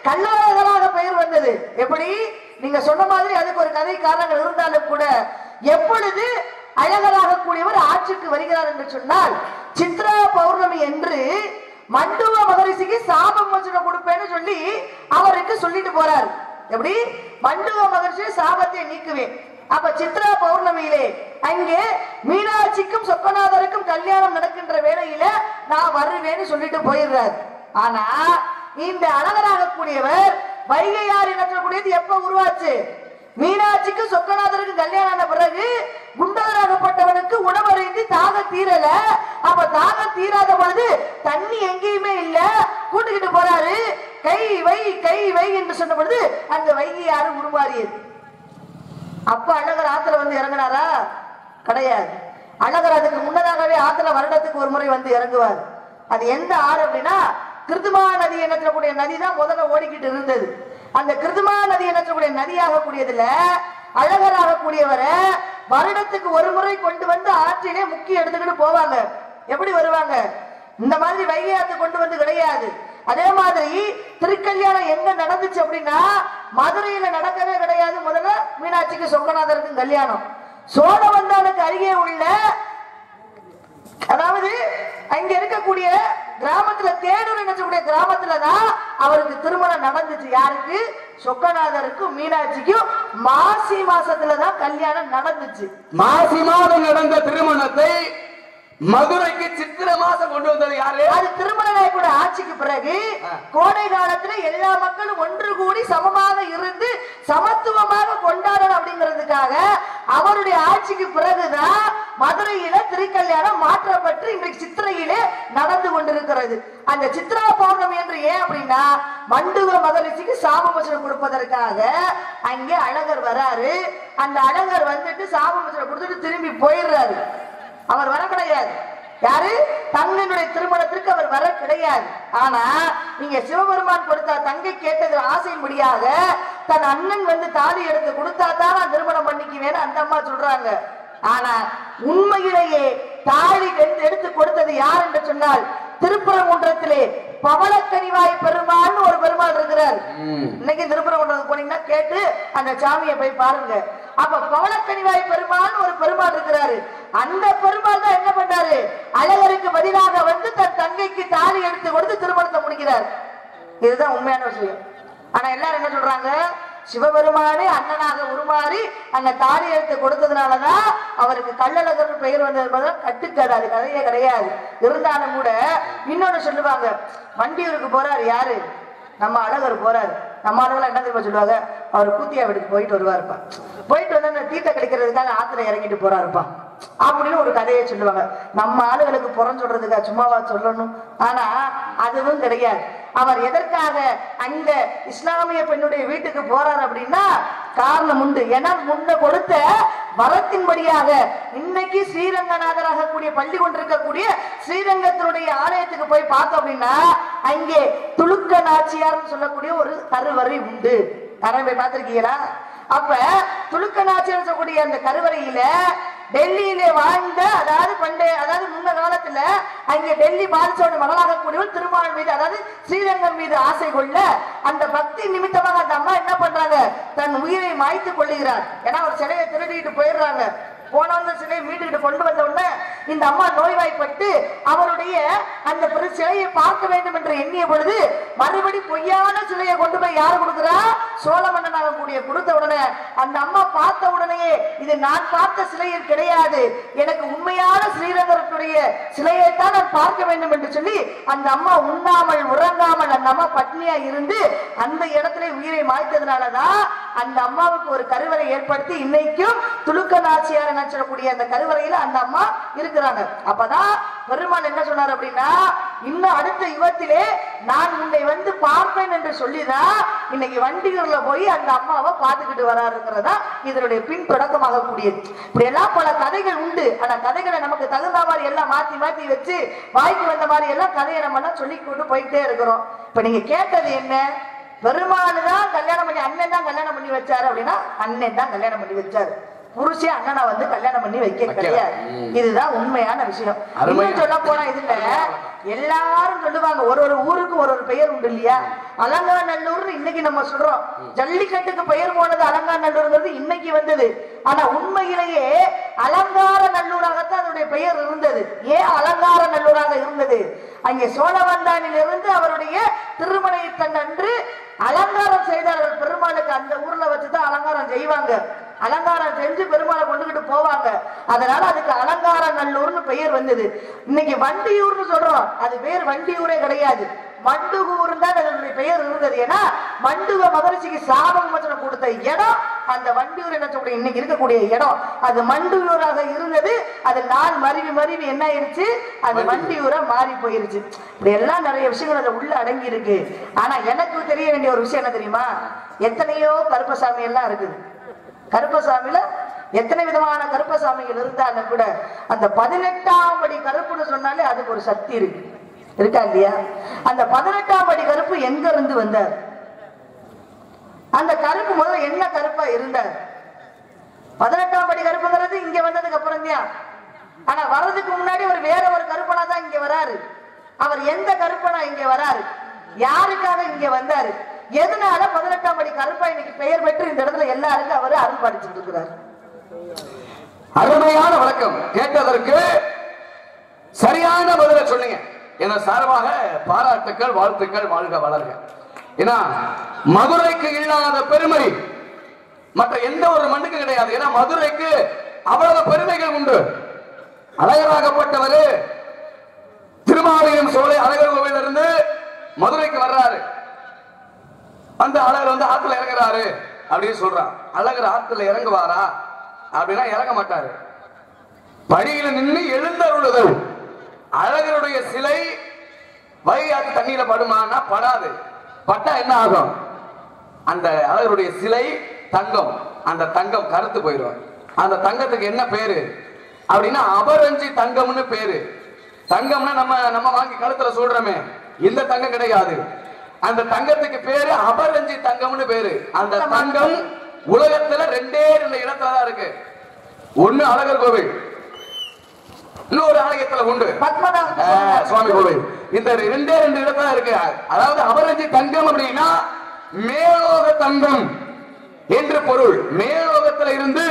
கள்ளழகராக பெயர் வந்தது. எப்படி? நீங்க சொன்ன மாதிரி அதுக்கு ஒரு கதை காரணங்கள் இருந்தாலும் கூட எப்பொழுது அழகராக கூடியவர் ஆட்சிக்கு வருகிறார் என்று சொன்னால் சித்ரா பௌர்ணமி என்று மண்டுவ மகரிஷிக்கு சாப மோசனம் கொடுப்பேன்னு சொல்லி அவருக்கு சொல்லிட்டு போறாரு. எப்படி? மண்டுவ மகரிஷி சாபத்தை நீக்குவேன். அப்ப சித்ரா பௌர்ணமியிலே அங்கே மீனாட்சிக்கும் சொக்கநாதருக்கும் கல்யாணம் நடக்கின்ற வேளையில நான் வருவேன்னு சொல்லிட்டு போயிடுறாரு. ஆனா இந்த அழகராக கூடியவர் வைகையாறு என்னக்கூடியது எப்ப உருவாச்சு? மீனாட்சிக்கு சொக்கநாதருக்கு கல்யாணம் ஆன பிறகு குண்டகராகப்பட்டவனுக்கு உணவருந்தி தாக தீரல. அப்ப தாக தீராத பொழுது தண்ணி எங்கேயுமே இல்ல, கூட்டுக்கிட்டு போறாரு. கை வை கை வை என்று சொன்ன பொழுது அங்க வைகையாறு உருமாறியது. அப்ப அழகர் ஆத்துல வந்து இறங்கினாரா? கிடையாது. அழகர் அதுக்கு முன்னதாகவே ஆத்துல வருடத்துக்கு ஒரு முறை வந்து இறங்குவார். அது எந்த ஆறு அப்படின்னா கிருதுமா நதி என்னக்கூடிய நதி தான் முதல்ல ஓடிக்கிட்டு இருந்தது. அந்த கிருதுமா நதி என்னக்கூடிய நதியாக கூடியதுல அழகராக கூடியவரை வருடத்துக்கு ஒரு முறை கொண்டு வந்து ஆற்றிலே முக்கிய எடுத்துக்கிட்டு போவாங்க. எப்படி வருவாங்க? இந்த மாதிரி வைகையாத்து கொண்டு வந்து கிடையாது. அதே மாதிரி திருக்கல்யாணம் எங்க நடந்துச்சு அப்படின்னா மதுரையில நடக்கவே கிடையாது. முதல்ல மீனாட்சிக்கு சொக்கநாதருக்கு கல்யாணம் சோழவந்தானுக்கு அருகே உள்ள, அதாவது அங்க இருக்கக்கூடிய கிராமத்துல தேடூர் என்னக்கூடிய கிராமத்துலதான் அவருக்கு திருமணம் நடந்துச்சு. யாருக்கு? சொக்கநாதருக்கும் மீனாட்சிக்கும் மாசி மாசத்துலதான் கல்யாணம் நடந்துச்சு. மாசி மாதம் நடந்த திருமணத்தை மதுரைக்கு சித்திர மாசம் கொண்டு வந்தது யாரு? அது திருமண நாயக்கோட ஆட்சிக்கு பிறகு கோடை காலத்துல எல்லா மக்களும் ஒன்று கூடி சமமாக இருந்து சமத்துவமாக கொண்டாடணும் அப்படிங்கிறதுக்காக அவருடைய ஆட்சிக்கு பிறகுதான் மதுரையில திருக்கல்யாணம் மாற்றப்பட்டு இன்றைக்கு சித்திரையிலே நடந்து கொண்டிருக்கிறது. அந்த சித்ரா பௌர்ணமி என்று ஏன் அப்படின்னா மண்டுவ மகரிஷிக்கு சாபமோசனம் கொடுப்பதற்காக அங்கே அழகர் வராரு. அந்த அழகர் வந்துட்டு சாபமோசனம் கொடுத்துட்டு திரும்பி போயிடுறாரு. அவர் வர கிடையாது. யாரு? தங்கனுடைய திருமணத்திற்கு அவர் வர கிடையாது. ஆனா நீங்க சிவபெருமான் கொடுத்தா தங்கை கேட்டது ஆசைப்படியாக தன் அண்ணன் வந்து தாலி எடுத்து கொடுத்தா தான் நான் திருமணம் பண்ணிக்குவேன்னு அந்த அம்மா சொல்றாங்க. ஆனா உண்மையிலேயே தாலி எடுத்து கொடுத்தது யார் என்று சொன்னால் திருப்பரங்குன்றத்திலே பவளக்கனிவாய் பெருமாள் ஒரு பெருமாள் இருக்கிறார். இன்னைக்கு திருப்பரங்குன்றம் போனீங்கன்னா கேட்டு அந்த சாமியை போய் பாருங்க. அப்ப பவளக்கனிவாய் பெருமாள் ஒரு பெருமாள் இருக்கிறாரு. அந்த பெருமாள் தான் என்ன பண்றாரு? அழகருக்கு பதிலாக வந்து தன் தங்கைக்கு தாலி எடுத்து கொடுத்து திருமணத்தை முடிக்கிறார். இதுதான் உண்மையான விஷயம். ஆனா எல்லாரும் என்ன சொல்றாங்க? சிவபெருமானே அண்ணனாக உருமாறி அந்த தாலி எடுத்து கொடுத்ததுனாலதான் அவருக்கு கள்ளழகர் பெயர் வந்தது. கட்டுக்கதை, அது கதையே கிடையாது. இருந்தாலும் கூட இன்னொன்னு சொல்லுவாங்க, வண்டியூருக்கு போறாரு. யாரு? நம்ம அழகர் போறாரு. நம்ம ஆளுகளை என்ன தெரியுமா சொல்லுவாங்க? அவர் கூத்தியா வீட்டுக்கு போயிட்டு வருவாருப்பா. போயிட்டு வந்து அந்த தீர்த்த கிடைக்கிறதுக்காக ஆத்துல இறங்கிட்டு போறாருப்பா அப்படின்னு ஒரு கதையை சொல்லுவாங்க. நம்ம ஆளுகளுக்கு புறம் சொல்றதுக்கா சும்மாவா சொல்லணும்? ஆனா அதுவும் கிடையாது. அவர் எதற்காக அந்த இஸ்லாமிய பெண்ணுடைய வீட்டுக்கு போறாரு அப்படின்னா காரணம் உண்டு. ஏன்னா முன்ன கொடுத்த வரத்தின்படியாக இன்னைக்கு ஸ்ரீரங்கநாதராக கூடிய பள்ளி கொண்டிருக்கக்கூடிய ஸ்ரீரங்கத்தினுடைய ஆலயத்துக்கு போய் பார்த்தோம் அப்படின்னா அங்கே துலுக்க நாச்சியார் சொல்லக்கூடிய ஒரு கருவறை உண்டு. கருவறை பார்த்திருக்கீங்களா? அப்ப துலுக்க நாச்சியார் சொல்லக்கூடிய அந்த கருவறையில டெல்லியிலே வாழ்ந்த, அதாவது முன்ன காலத்துல அங்கே டெல்லி பாதிச்சோட மகளாக கூடியவர் திருமால் மீது, அதாவது ஸ்ரீரங்கம் மீது ஆசை கொள்ள அந்த பக்தி நிமித்தமாக அந்த அம்மா என்ன பண்றாங்க? தன் உயிரை மாய்த்து கொள்ளுகிறார். ஏன்னா ஒரு சிலையை திருடிட்டு போயிடுறாங்க. போனவங்க சிலையை மீட்டுக்கிட்டு கொண்டு வந்த உடனே இந்த அம்மா நோய்வாய்ப்பட்டு அவருடைய அந்த சிலையை பார்க்க வேண்டும் என்று எண்ணிய பொழுது மறுபடி பொய்யான சிலையை கொண்டு போய் யாரு கொடுக்குறா? சோழ மன்னனாக கூடிய கொடுத்த உடனே அந்த அம்மா பார்த்த உடனே இது நான் பார்த்த சிலையில் கிடையாது, எனக்கு உண்மையான ஸ்ரீரங்கருடைய சிலையைத்தான் நான் பார்க்க வேண்டும் என்று சொல்லி அந்த அம்மா உண்ணாமல் உறங்காமல் அந்த அம்மா பட்னியா இருந்து அந்த இடத்துல உயிரை மாய்த்ததுனாலதான் அந்த அம்மாவுக்கு ஒரு கருவறை ஏற்படுத்தி இன்னைக்கும் துலுக்க நாச்சியார் சொல்லக்கூடிய அந்த கருவறையில அந்த அம்மா இருக்கிறாங்க. அப்பதான் பெருமாள் என்ன சொன்னார் அப்படின்னா இன்னும் அடுத்த யுகத்திலே நான் உன்னை வந்து பார்ப்பேன் என்று சொல்லிதான் இன்னைக்கு வண்டிகள்ல போய் அந்த அம்மாவை பார்த்துக்கிட்டு வராருங்கிறதா இதனுடைய பின் தொடக்கமாக கூடியது. இப்படி எல்லாம் பல கதைகள் உண்டு. ஆனா கதைகளை நமக்கு தகுந்த மாதிரி எல்லாம் மாத்தி மாத்தி வச்சு வாய்க்கு வந்த மாதிரி எல்லாம் கதையை நம்ம எல்லாம் சொல்லி கொண்டு போயிட்டே இருக்கிறோம். இப்ப நீங்க கேட்டது என்ன? பெருமாள் தான் கல்யாணம் பண்ணி, அண்ணன் தான் கல்யாணம் பண்ணி வச்சாரு அப்படின்னா அண்ணன் தான் கல்யாணம் பண்ணி வச்சாரு. புருஷே அண்ணனை வந்து கல்யாணம் பண்ணி வைக்க கிடையாது. இதுதான் உண்மையான விஷயம். இன்னும் சொல்ல போனா இதுல எல்லாரும் சொல்லுவாங்க ஒரு ஒரு ஊருக்கு ஒரு ஒரு பெயர் உண்டு இல்லையா? அலங்காநல்லூர்னு இன்னைக்கு நம்ம சொல்றோம். ஜல்லிக்கட்டுக்கு பெயர் போனது அலங்காநல்லூர்ங்கிறது இன்னைக்கு வந்தது. ஆனா உண்மையிலேயே அலங்கார நல்லூராகத்தான் அதனுடைய பெயர் இருந்தது. ஏன் அலங்கார நல்லூராக இருந்தது? அங்கே சோழவந்தானிலிருந்து அவருடைய திருமணை தன்னன்று அலங்காரம் செய்தார்கள் பெருமாளுக்கு. அந்த ஊர்ல வச்சுதான் அலங்காரம் செய்வாங்க. அலங்காரம் செஞ்சு பெருமாளை கொண்டுகிட்டு போவாங்க. அதனால அதுக்கு அலங்கார நல்லூர்னு பெயர் வந்தது. இன்னைக்கு வண்டியூர்னு சொல்றோம், அது பேர் வண்டியூரே கிடையாது, மண்டுகூர் தான் அதனுடைய பெயர் இருந்தது. ஏன்னா மண்டுக மகரிஷிக்கு சாபம் வச்சனம் கொடுத்த இடம் அந்த வண்டியூர் என்ன சொல்ற இன்னைக்கு இருக்கக்கூடிய இடம் அது மண்டுயூராக இருந்தது. அது நாள் மருவி என்ன ஆயிருச்சு, அது வண்டியூரா மாறி போயிருச்சு. இப்படி எல்லாம் நிறைய விஷயங்கள் அதை உள்ள அடங்கி இருக்கு. ஆனா எனக்கு தெரிய வேண்டிய ஒரு விஷயம் என்ன தெரியுமா, எத்தனையோ கருப்பசாமி எல்லாம் இருக்குது. கருப்பசாமியில எத்தனை விதமான கருப்பசாமிகள் இருந்தாலும் கூட அந்த 18ஆம் படி கருப்புன்னு சொன்னாலே அதுக்கு ஒரு சக்தி இருக்கு, இருக்கா இல்லையா? அந்த 18ஆம் படி கருப்பு எங்க இருந்து வந்தார்? அந்த கருப்பு முதல்ல என்ன கருப்பா இருந்தார்? 18ஆம் படி கருப்புங்கிறது இங்க வந்ததுக்கு அப்புறம் தான். ஆனா வர்றதுக்கு முன்னாடி ஒரு வேற ஒரு கருப்பனா தான் இங்க வராரு. அவர் எந்த கருப்பனா இங்க வராரு, யாருக்காக இங்க வந்தாரு, எதனால 18ஆம் படி கருப்பா இன்னைக்கு பெயர் பெற்று இந்த இடத்துல எல்லாருக்கும் அவரு அருள் படிச்சுட்டு இருக்கிறார். அருமையான வழக்கம் கேட்டதற்கு சரியான பதில சொல்லுங்க. என சார்பாக பாராட்டுக்கள், வாழ்த்துக்கள், வாழ்க வளர்க. ஏன்னா மதுரைக்கு இல்லாத பெருமை மற்ற எந்த ஒரு மண்ணுக்கு கிடையாது. ஏன்னா மதுரைக்கு அவ்வளவு பெருமைகள் உண்டு. அழகராகப்பட்டவர் திருமாவளவன் சோலை அழகர் கோவில் இருந்து மதுரைக்கு வர்றாரு. அந்த அழகர் வந்து ஆத்துல இறங்குறாரு அப்படின்னு சொல்றான். அழகர் ஆத்துல இறங்குவாரா அப்படின்னா இறங்க மாட்டாரு. படியில நின்று எழுந்தருளுதல். அழகருடைய சிலை வைகாத்து தண்ணீர படுமானா படாது. பட்டா என்ன ஆகும்? அந்த அழகருடைய சிலை தங்கம், அந்த தங்கம் கருத்து போயிடும். அந்த தங்கத்துக்கு என்ன பேரு அப்படின்னா அபரஞ்சி தங்கம்னு பேரு. தங்கம்னா நம்ம வாங்கி கழுத்துல சொல்றோமே, இந்த தங்கம் கிடையாது. அந்த தங்கத்துக்கு பேரு அபரஞ்சி தங்கம்னு பேரு. அந்த தங்கம் உலகத்துல 2 இடத்துலதான் இருக்கு. ஒண்ணு அழகர் கோவில், இன்னொரு ஆலயத்துல உண்டு சுவாமி கோவில். இந்த 2 இடத்துல இருக்கு. அதாவது அபரஞ்சி தங்கம் அப்படின்னா மேலோக தங்கம் என்று பொருள். மேலோகத்துல இருந்து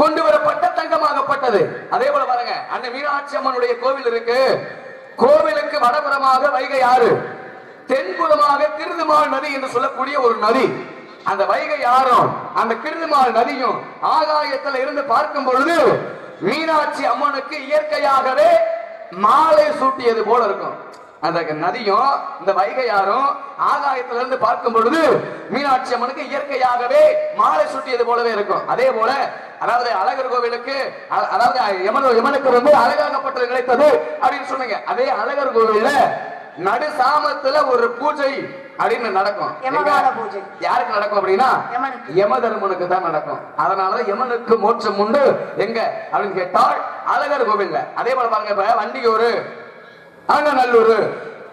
கொண்டு வரப்பட்ட தங்கமாகப்பட்டது. அதே போல பாருங்க, அன்னை மீனாட்சி அம்மனுடைய கோவில் இருக்கு. கோவிலுக்கு வடபுறமாக வைகை ஆறு, தென்புறமாக கிருதுமால் நதி என்று சொல்லக்கூடிய ஒரு நதி. அந்த வைகை ஆறும் அந்த கிருதுமால் நதியும் ஆகாயத்தில் இருந்து பார்க்கும் பொழுது மீனாட்சி அம்மனுக்கு இயற்கையாகவே மாலை சூட்டியது போல இருக்கும். அந்த நதியும் இந்த வைகை ஆறும் ஆகாயத்துல இருந்து பார்க்கும் பொழுது மீனாட்சி அம்மனுக்கு இயற்கையாகவே மாலை சூட்டியது போலவே இருக்கும். அதே போல அதாவது அழகர் கோவிலுக்கு அதாவது யமனுக்கு வந்து அழகாகப்பட்டது கிடைத்தது அப்படின்னு சொன்னீங்க. அதே அழகர் கோவில்ல நடு சாமத்துல ஒரு பூஜை அப்படின்னு நடக்கும். யாருக்கு நடக்கும் அப்படின்னா யமதர்மனுக்கு தான் நடக்கும். அதனாலதான் யமனுக்கு மோட்சம் உண்டு எங்க அப்படின்னு கேட்டால் அழகர் கோவில்ல. அதே போல பாருங்க, இப்ப வண்டியூர், அங்கநல்லூர்,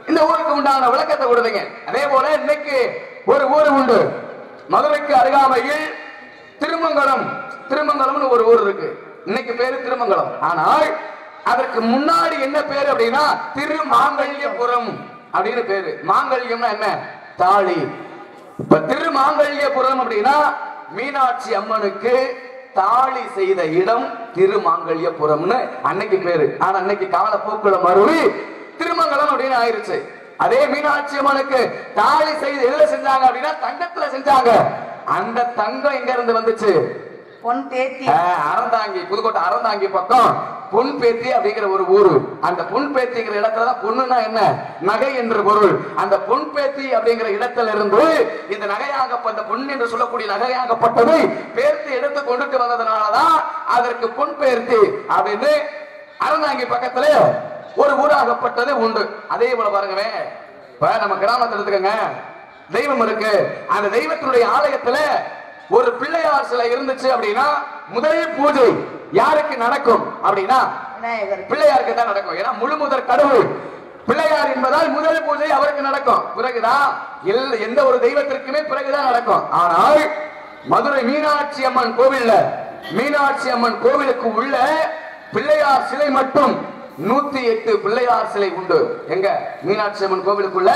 இந்த ஊருக்கு உண்டான விளக்கத்தை கொடுத்தீங்க. அதே போல இன்னைக்கு ஒரு ஊர் உண்டு மதுரைக்கு அருகாமையில் திருமங்கலம். திருமங்கலம்னு ஒரு ஊர் இருக்கு. இன்னைக்கு பேரு திருமங்கலம். ஆனால் அதற்கு முன்னாடி என்ன பேரு அப்படின்னா திருமாங்கல்யபுரம் அப்படின்னு பேரு. மாங்கல்யம்னா என்ன? தாலி. இப்ப திருமாங்கல்யபுரம் அப்படின்னா மீனாட்சி அம்மனுக்கு தாலி செய்த இடம் திருமாங்கல்யபுரம்னு அன்னைக்கு பேரு. ஆனா அன்னைக்கு காலப்போக்குல மறுபடி திருமங்கலம் அப்படின்னு ஆயிருச்சு. அதே மீனாட்சி அம்மனுக்கு தாலி செய்து எதுல செஞ்சாங்க அப்படின்னா தங்கத்துல செஞ்சாங்க. அந்த தங்கம் எங்க இருந்து வந்துச்சு? அறந்தாங்கி, புதுக்கோட்டை அறந்தாங்கி பக்கம் பொன்பேத்தி அப்படிங்கிற ஒரு ஊரு. அந்த பொன்பேத்திங்கிற இடத்துலதான் பொண்ணுன்னா என்ன நகை என்று பொருள். அந்த பொன்பேத்தி அப்படிங்கிற இடத்துல இருந்து இந்த நகையாகப்பட்ட பொன் என்று சொல்லக்கூடிய நகையாகப்பட்டதை பேர்த்து எடுத்து கொண்டுட்டு வந்ததுனாலதான் அதற்கு பொன்பேர்த்தி அப்படின்னு அறந்தாங்கி பக்கத்துல ஒரு ஊராகப்பட்டது உண்டு. அதே போல பாருங்க, இப்ப நம்ம கிராமத்துல எடுத்துக்கங்க, தெய்வம் இருக்கு. அந்த தெய்வத்தினுடைய ஆலயத்துல ஒரு பிள்ளையார் சிலை இருந்துச்சு அப்படின்னா முதல் பூஜை யாருக்கு நடக்கும் அப்படின்னா பிள்ளையாருக்கு தான் நடக்கும். ஏன்னா முழு முதற் கடவுள் பிள்ளையார் என்பதால் முதல் பூஜை அவருக்கு நடக்கும். பிறகுதான் எந்த ஒரு தெய்வத்திற்குமே பிறகுதான் நடக்கும். ஆனால் மதுரை மீனாட்சி அம்மன் கோவில்ல மீனாட்சி அம்மன் கோவிலுக்கு உள்ள பிள்ளையார் சிலை மட்டும் 108 பிள்ளையார் சிலை உண்டு. எங்க மீனாட்சி அம்மன் கோவிலுக்குள்ள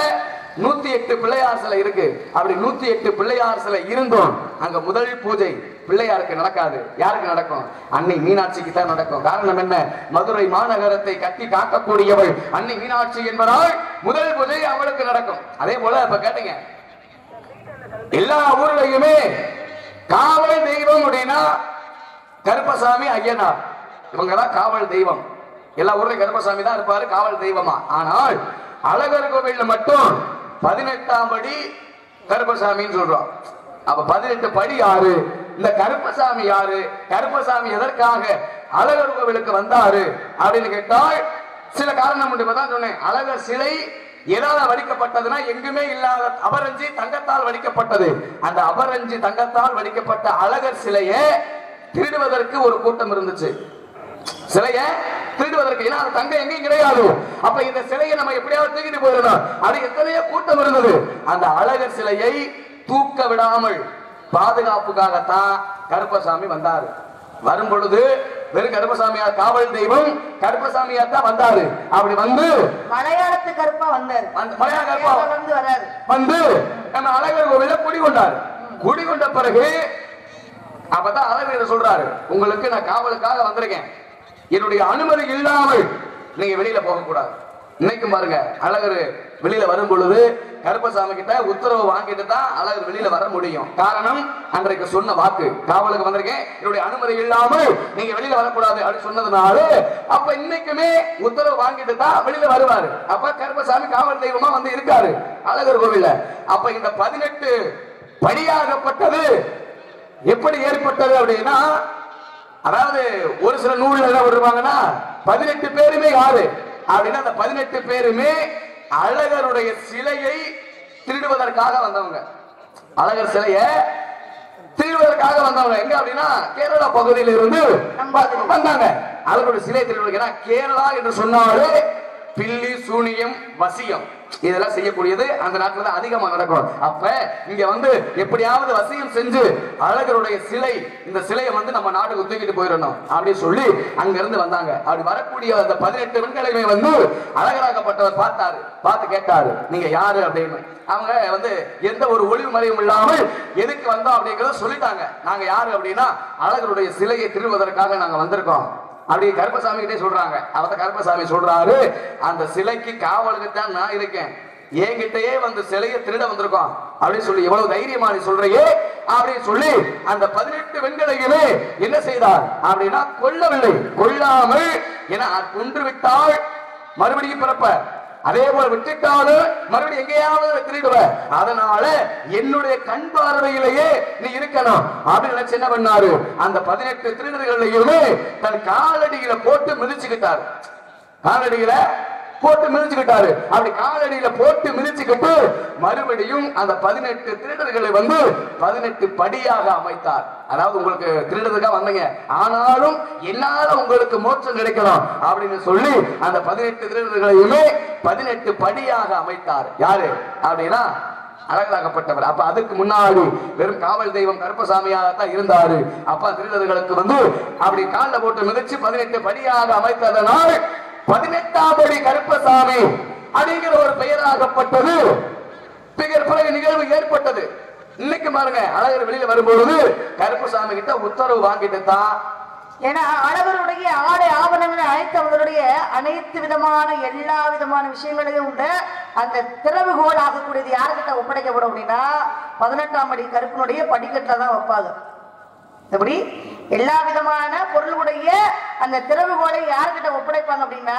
108 பிள்ளையார் சிலை இருக்கு. அப்படி 108 பிள்ளையார் சிலை இருந்தோம். அங்க முதல் பூஜை பிள்ளையாருக்கு நடக்காது. யாருக்கு நடக்கும்? அன்னை மீனாட்சிக்கு தான் நடக்கும். காரணம் என்ன? மதுரை மாநகரத்தை கட்டி காக்கக்கூடியவள் அன்னை மீனாட்சி என்பதால் முதல் பூஜை அவளுக்கு நடக்கும். அதே போல இப்ப கேட்டீங்க, எல்லா ஊர்லயுமே காவல் தெய்வம் அப்படின்னா கருப்பசாமி ஐயனார், இவங்கதான் காவல் தெய்வம். எல்லா ஊர்லயும் கருப்பசாமி தான் இருப்பாரு காவல் தெய்வமா. ஆனால் அழகர் கோவில்ல மட்டும் 18ஆம் படி கருப்பசாமின்னு சொல்றோம். அப்ப 18 படி யாரு? இந்த கருப்பசாமி யாரு? கருப்பசாமி எதற்காக அழகர் கோவிலுக்கு வந்தாரு அப்படின்னு கேட்டால் சில காரணம் உண்டு. இப்பதான் சொன்னேன், அழகர் சிலை எதால வடிக்கப்பட்டதுன்னா எங்குமே இல்லாத அபரஞ்சி தங்கத்தால் வடிக்கப்பட்டது. அந்த அபரஞ்சி தங்கத்தால் வடிக்கப்பட்ட அழகர் சிலையை திருடுவதற்கு ஒரு கூட்டம் இருந்துச்சு. சிலைய திருடுவதற்கு, ஏன்னா அந்த தங்கம் எங்கேயும் கிடையாது. அப்ப இந்த சிலையை நம்ம எப்படியாவது தூக்கிட்டு போயிடணும். அது எத்தனையோ கூட்டம் இருந்தது. அந்த அழகர் சிலையை தூக்க விடாமல் பாதுகாப்புக்காகத்தான் கருப்பசாமி வந்தாரு. வரும் பொழுது வெறும் கருப்பசாமியார் காவல் தெய்வம் கருப்பசாமியார் தான் வந்தாரு. அப்படி வந்து மலையாளத்து கருப்பா வந்தாரு. மலையாள கருப்பா வந்து நம்ம அழகர் கோவில குடிகொண்டாரு. குடிகொண்ட பிறகு அப்பதான் அழகர் சொல்றாரு, உங்களுக்கு நான் காவலுக்காக வந்திருக்கேன், என்னுடைய அனுமதி இல்லாமல் நீங்க வெளியில போக கூடாது. இன்னைக்கும் பாருங்க, அழகர் வெளியில வரும் பொழுது கருப்பசாமி கிட்ட உத்தரவு வாங்கிட்டு தான் அழகர் வெளியில வர முடியும். காரணம், அன்றைக்கு சொன்ன வாக்கு, காவலுக்கு வந்திருக்கேன், என்னுடைய அனுமதி இல்லாமல் நீங்க வெளியில வரக்கூடாது அப்படின்னு சொன்னதுனால அப்ப இன்னைக்குமே உத்தரவு வாங்கிட்டு தான் வெளியில வருவாரு. அப்ப கருப்பசாமி காவல் தெய்வமா வந்து இருக்காரு அழகர் கோவில்ல. அப்ப இந்த 18 படியாகப்பட்டது எப்படி ஏற்பட்டது அப்படின்னா, அதாவது ஒரு சில நூல்ல என்ன வருவாங்கன்னா 18 பேருமே யாரு அப்படின்னா, அந்த 18 பேருமே அழகருடைய சிலையை திருடுவதற்காக வந்தவங்க. அழகர் சிலையை திருடுவதற்காக வந்தவங்க எங்க அப்படின்னா கேரளா பகுதியில இருந்து வந்தாங்க. அழகருடைய சிலையை திருடுவதற்கு, கேரளா என்று சொன்னாலே பில்லி சூனியம் வசியம் இதெல்லாம் செய்யக்கூடியது அந்த நாட்டில் தான் அதிகமா நடக்கும். அப்ப இங்க வந்து எப்படியாவது வசியம் செஞ்சு அழகருடைய சிலை, இந்த சிலையை வந்து நம்ம நாட்டுக்கு தூக்கிட்டு போயிடணும் அப்படின்னு சொல்லி அங்க இருந்து வந்தாங்க. அப்படி வரக்கூடிய அந்த 18 பெண்களையுமே வந்து அழகராகப்பட்டவர் பார்த்தாரு. பார்த்து கேட்டாரு, நீங்க யாரு அப்படின்னு. அவங்க வந்து எந்த ஒரு ஒளிவு மறைவும் இல்லாமல் எதுக்கு வந்தோம் அப்படிங்கறத சொல்லிட்டாங்க. நாங்க யாரு அப்படின்னா அழகருடைய சிலையை திருடுவதற்காக நாங்க வந்திருக்கோம் அப்படி கருப்பசாமி கிட்டே சொல்றாங்க. அவத்த கருப்பசாமி சொல்றாரு, அந்த சிலைக்கு காவலுக்கு தான் நான் இருக்கேன், என்கிட்டயே வந்து சிலையை திருட வந்திருக்கோம் அப்படின்னு சொல்லி, எவ்வளவு தைரியமா நீ சொல்றையே அப்படின்னு சொல்லி அந்த 18 பெண்களையுமே என்ன செய்தார் அப்படின்னா கொல்லவில்லை. கொல்லாமல், ஏன்னா கொன்று விட்டால் மறுபடியும் பிறப்ப, அதே போல விட்டுட்டாலும் மறுபடியும் எங்கேயாவது திருடுவ, அதனால என்னுடைய கண் பார்வையிலேயே நீ இருக்கணும் அப்படின்னு நினைச்சு என்ன பண்ணாரு, அந்த 18 திருடர்களையுமே தன் காலடியில போட்டு மிதிச்சுக்கிட்டாரு. காலடியில போட்டு மிதிச்சுக்கிட்டாரு. அப்படி காலடியில போட்டு மிதிச்சுக்கிட்டு மறுபடியும் அந்த 18 திருடர்களை வந்து 18 படியாக அமைத்தார். அதாவது உங்களுக்கு திருடதுக்காக வந்தீங்க, ஆனாலும் என்னால உங்களுக்கு மோட்சம் கிடைக்கணும் அப்படின்னு சொல்லி அந்த 18 திருடர்களையுமே 18 படியாக அமைத்தார். யாரு அப்படின்னா அழகாகப்பட்டவர். அப்ப அதுக்கு முன்னாடி வெறும் காவல் தெய்வம் கருப்பசாமியாகத்தான் இருந்தாரு. அப்ப திருடர்களுக்கு வந்து அப்படி காலில் போட்டு மிதிச்சு 18 படியாக அமைத்ததனால் 18ஆம் படி கருப்பசாமி அப்படிங்கிற ஒரு பெயராகப்பட்டது. பிறகு நிகழ்வு ஏற்பட்டது. இன்னைக்கு பாருங்க, அழகர் வெளியில வரும்பொழுது கருப்பசாமி கிட்ட உத்தரவு வாங்கிட்டு தான், ஏன்னா அழகருடைய ஆடை ஆவணங்கள் அனைத்தவர்களுடைய அனைத்து விதமான எல்லா விதமான விஷயங்களையும் உண்டு. அந்த திறவுகோல் ஆகக்கூடியது யாருக்கிட்ட ஒப்படைக்கப்படும் அப்படின்னா 18ஆம் படி கருப்பனுடைய படிக்கட்டுல தான் வைப்பாங்க. எப்படி எல்லா விதமான பொருளுடைய அந்த திறவுகோலை யாருக்கிட்ட ஒப்படைப்பாங்க அப்படின்னா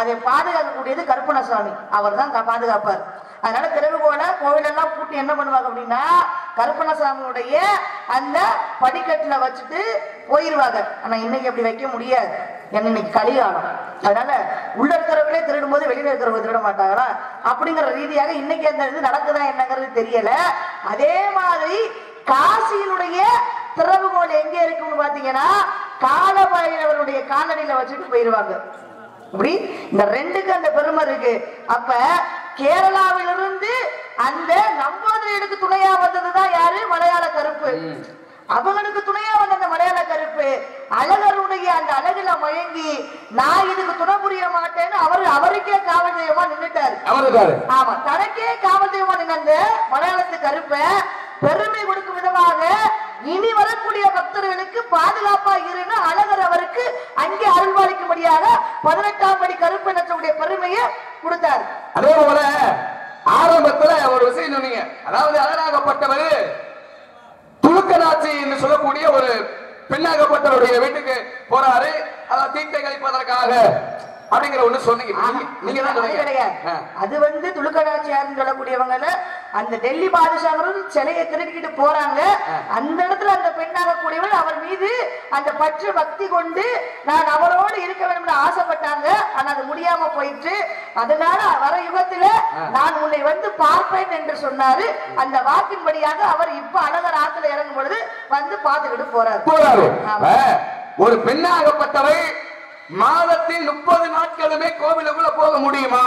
அதை பாதுகாக்கக்கூடியது கருப்பணசாமி, அவர் தான் பாதுகாப்பார். அதனால திறவுகோலை கோவிலெல்லாம் பூட்டி என்ன பண்ணுவாங்க அப்படின்னா கருப்பணசாமியுடைய அந்த படிக்கட்டுல வச்சுட்டு போயிருவாங்க. ஆனா இன்னைக்கு அப்படி வைக்க முடியாது, ஏன்னா இன்னைக்கு கலிகாலம். அதனால உள்ள இருக்கிறவங்களே திருடும் போது வெளியில இருக்கிறவங்க திருட மாட்டாங்களா அப்படிங்கிற ரீதியாக இன்னைக்கு அந்த இது நடக்குதா என்னங்கிறது தெரியல. அதே மாதிரி காசியினுடைய திறவுகோல் எங்க இருக்குன்னு பாத்தீங்கன்னா காலபைரவருடைய காலடியில வச்சுட்டு போயிருவாங்க. இப்படி இந்த ரெண்டுக்கு அந்த பெருமை இருக்கு. அப்ப கேரளாவிலிருந்து அந்த நம்பூதிரிகளுக்கு துணையா வந்ததுதான் யாரு, மலையாள கருப்பு. அவங்களுக்கு துணையா வந்த அந்த மலையாள கருப்பு அழகருடைய அந்த அழகுல மயங்கி நான் இதுக்கு துணை புரிய மாட்டேன்னு அவருக்கே காவல் தெய்வமா நின்னுட்டாரு. ஆமா, தனக்கே காவல் தெய்வமா நின்று மலையாளத்து கருப்ப பெருமை கொடுக்கும் விதமாக இனி வரக்கூடிய பக்தர்களுக்கு பாதுகாப்பா இருன்னு அழகர் அவருக்கு அங்கே அருள்வாளிக்கும்படியாக 18ஆம் படி கருப்பு நட்சத்திர பெருமையை கொடுத்தார். அதே போல ஆரம்பத்துல ஒரு விஷயம் சொன்னீங்க, அதாவது அழகாகப்பட்டவர் துலுக்கநாச்சி என்று சொல்லக்கூடிய ஒரு பெண்ணாகப்பட்டவருடைய வீட்டுக்கு போறாரு, அதாவது தீட்டை கழிப்பதற்காக அப்படிங்கிற ஒண்ணு சொன்னீங்க. நீங்க தான் சொன்னீங்க. அது வந்து துலுக்கநாச்சியார்னு சொல்லக்கூடியவங்க அந்த டெல்லி பாதுஷாவும் சிலையை திருடிக்கிட்டு போறாங்க. அந்த இடத்துல அந்த பெண்ணாக கூடியவள் அவர் மீது அந்த பற்று பக்தி கொண்டு நான் அவரோடு இருக்க வேண்டும் ஆசைப்பட்டாங்க. ஆனா அது முடியாம போயிட்டு, அதனால வர யுகத்துல நான் உன்னை வந்து பார்ப்பேன் என்று சொன்னாரு. அந்த வாக்கின்படியாக அவர் இப்ப அழகர் ஆத்துல இறங்கும் பொழுது வந்து பார்த்துக்கிட்டு போறாரு. ஒரு பெண்ணாகப்பட்டவை மாதத்தில் 30 நாட்களுமே கோவிலுக்குள்ள போக முடியுமா?